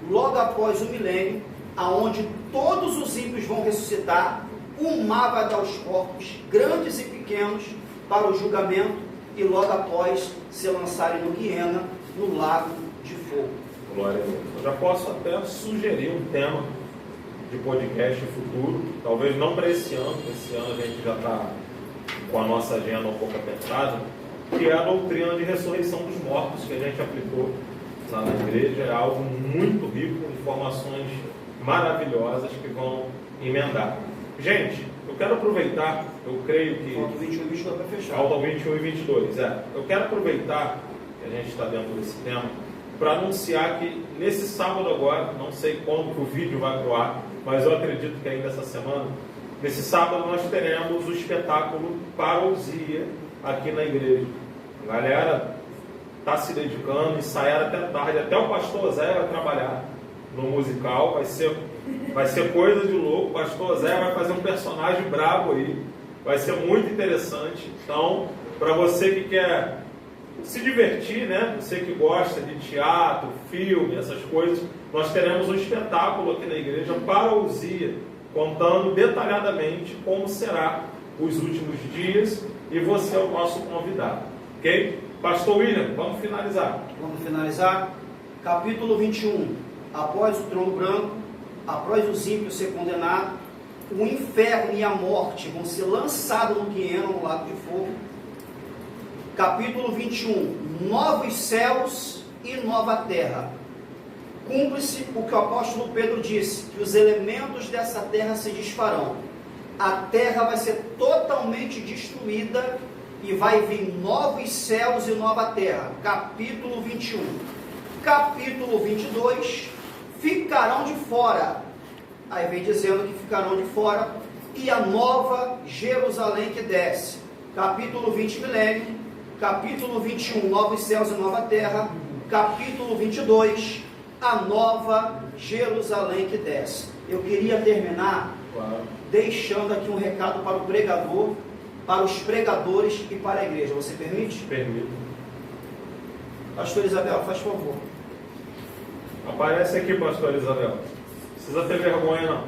logo após o milênio, aonde todos os ímpios vão ressuscitar, o mar vai dar os corpos, grandes e pequenos, para o julgamento, e logo após se lançarem no Guiena, no lago de fogo. Glória a Deus. Eu já posso até sugerir um tema de podcast futuro, talvez não para esse ano a gente já está com a nossa agenda um pouco apertada, que é a doutrina de ressurreição dos mortos que a gente aplicou lá na igreja. É algo muito rico, informações maravilhosas que vão emendar. Gente, eu quero aproveitar, eu creio que... Faltam 21 e 22 para fechar. Faltam 21 e 22, Eu quero aproveitar que a gente está dentro desse tema para anunciar que nesse sábado agora, não sei quando que o vídeo vai pro ar, mas eu acredito que ainda essa semana, nesse sábado nós teremos o espetáculo Parousia aqui na igreja. A galera está se dedicando, ensaiaram até tarde, até o pastor Zé vai trabalhar no musical, vai ser coisa de louco. O pastor Zé vai fazer um personagem brabo aí, vai ser muito interessante. Então, para você que quer se divertir, né? Você que gosta de teatro, filme, essas coisas, nós teremos um espetáculo aqui na igreja, Parousia, contando detalhadamente como será os últimos dias, e você é o nosso convidado, ok? Pastor William, vamos finalizar. Vamos finalizar. Capítulo 21. Após o trono branco, após os ímpios ser condenados, o inferno e a morte vão ser lançados no Guieno, no lago de fogo. Capítulo 21. Novos céus e nova terra. Cumpre-se o que o apóstolo Pedro disse, que os elementos dessa terra se desfarão. A terra vai ser totalmente destruída e vai vir novos céus e nova terra. Capítulo 21. Capítulo 22. Ficarão de fora. Aí vem dizendo que ficarão de fora. E a nova Jerusalém que desce. Capítulo 20, milênio. Capítulo 21, novos céus e nova terra. Capítulo 22, a nova Jerusalém que desce. Eu queria terminar deixando aqui um recado para o pregador, para os pregadores e para a igreja. Você permite? Permito. Pastor Isabel, faz favor. Aparece aqui, pastor Isabel. Não precisa ter vergonha, não.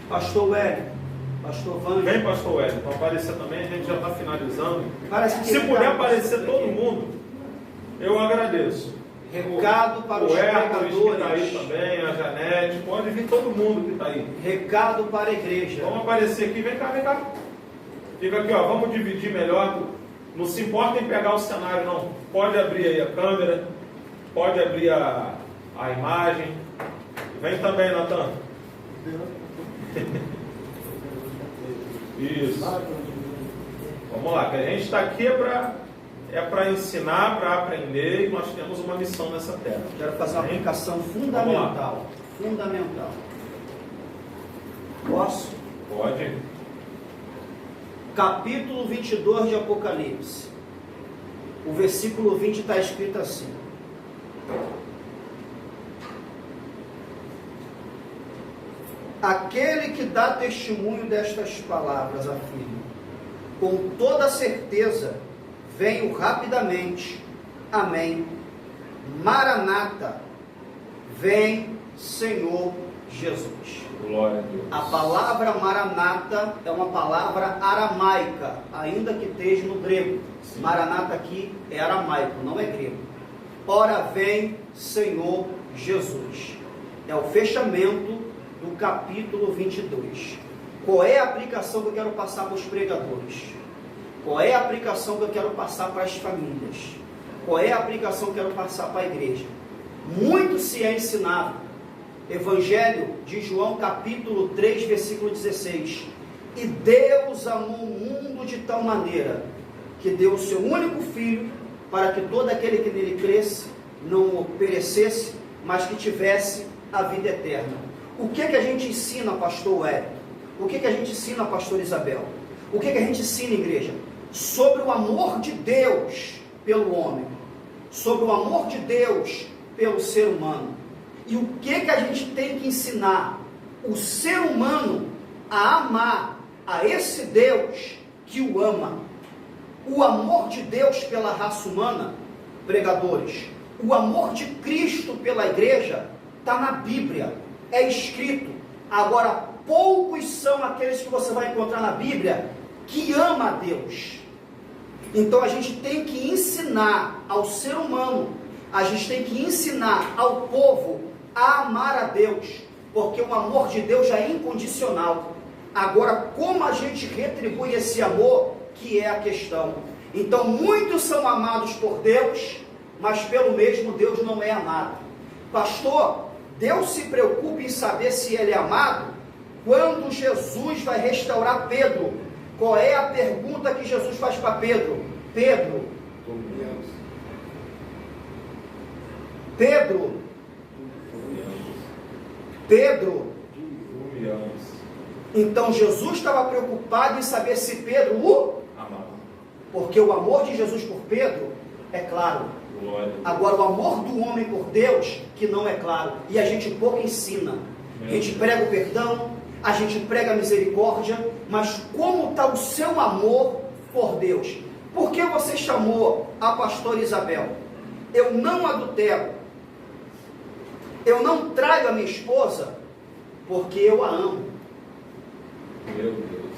Pastor Hélio. Pastor Vângelo. Vem, pastor Hélio, para aparecer também, a gente já está finalizando. Se puder aparecer todo mundo, eu agradeço. Recado para os pregadores que está aí pregadores. também, a Janete, pode vir todo mundo que está aí. Recado para a igreja. Vamos aparecer aqui, vem cá, vem cá. Fica aqui, ó, vamos dividir melhor. Não se importa em pegar o cenário, não. Pode abrir aí a câmera, pode abrir a imagem. Vem também, Natan. Isso. Vamos lá, que a gente está aqui para ensinar, para aprender, e nós temos uma missão nessa terra. Quero fazer uma aplicação fundamental. Fundamental. Posso? Pode. Capítulo 22 de Apocalipse. O versículo 20 está escrito assim: aquele que dá testemunho destas palavras afirma, com toda certeza, venho rapidamente. Amém. Maranata, vem, Senhor Jesus. Glória a Deus. A palavra Maranata é uma palavra aramaica, ainda que esteja no grego. Sim. Maranata aqui é aramaico, não é grego. Ora vem, Senhor Jesus. É o fechamento do capítulo 22. Qual é a aplicação que eu quero passar para os pregadores? Qual é a aplicação que eu quero passar para as famílias? Qual é a aplicação que eu quero passar para a igreja? Muito se é ensinado. Evangelho de João, capítulo 3, versículo 16. E Deus amou o mundo de tal maneira que deu o seu único filho, para que todo aquele que nele cresce não perecesse, mas que tivesse a vida eterna. O que a gente ensina, pastor Hélio? O que a gente ensina, pastor Isabel? O que a gente ensina, igreja? Sobre o amor de Deus pelo homem, sobre o amor de Deus pelo ser humano. E o que a gente tem que ensinar? O ser humano a amar a esse Deus que o ama. O amor de Deus pela raça humana, pregadores, o amor de Cristo pela igreja está na Bíblia, é escrito. Agora, poucos são aqueles que você vai encontrar na Bíblia que ama a Deus. Então a gente tem que ensinar ao ser humano, a gente tem que ensinar ao povo a amar a Deus, porque o amor de Deus já é incondicional. Agora, como a gente retribui esse amor, que é a questão. Então, muitos são amados por Deus, mas pelo mesmo Deus não é amado. Pastor, Deus se preocupa em saber se ele é amado quando Jesus vai restaurar Pedro. Qual é a pergunta que Jesus faz para Pedro? Pedro, então Jesus estava preocupado em saber se Pedro o amava. Porque o amor de Jesus por Pedro é claro. Glória. Agora o amor do homem por Deus que não é claro. E a gente pouco ensina. A gente prega o perdão, a gente prega a misericórdia, mas como está o seu amor por Deus? Por que você chamou a pastora Isabel? Eu não adultero, eu não traio a minha esposa, porque eu a amo. Meu Deus.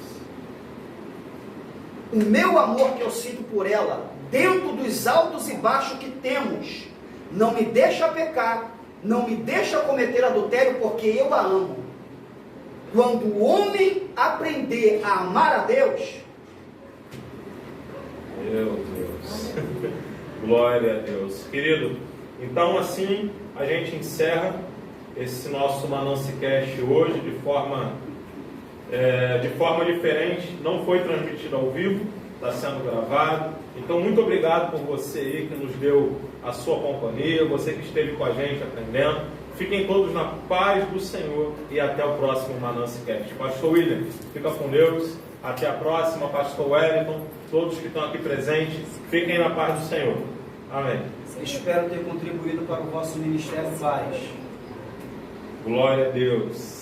O meu amor que eu sinto por ela, dentro dos altos e baixos que temos, não me deixa pecar, não me deixa cometer adultério, porque eu a amo. Quando o homem aprender a amar a Deus, meu Deus, glória a Deus. Querido, então assim a gente encerra esse nosso Manancicast hoje de forma diferente. Não foi transmitido ao vivo, está sendo gravado. Então muito obrigado por você aí que nos deu a sua companhia, você que esteve com a gente aprendendo. Fiquem todos na paz do Senhor e até o próximo Manancicast. Pastor William, fica com Deus. Até a próxima, Pastor Wellington, todos que estão aqui presentes, fiquem na paz do Senhor. Amém. Espero ter contribuído para o vosso ministério. Paz. Glória a Deus.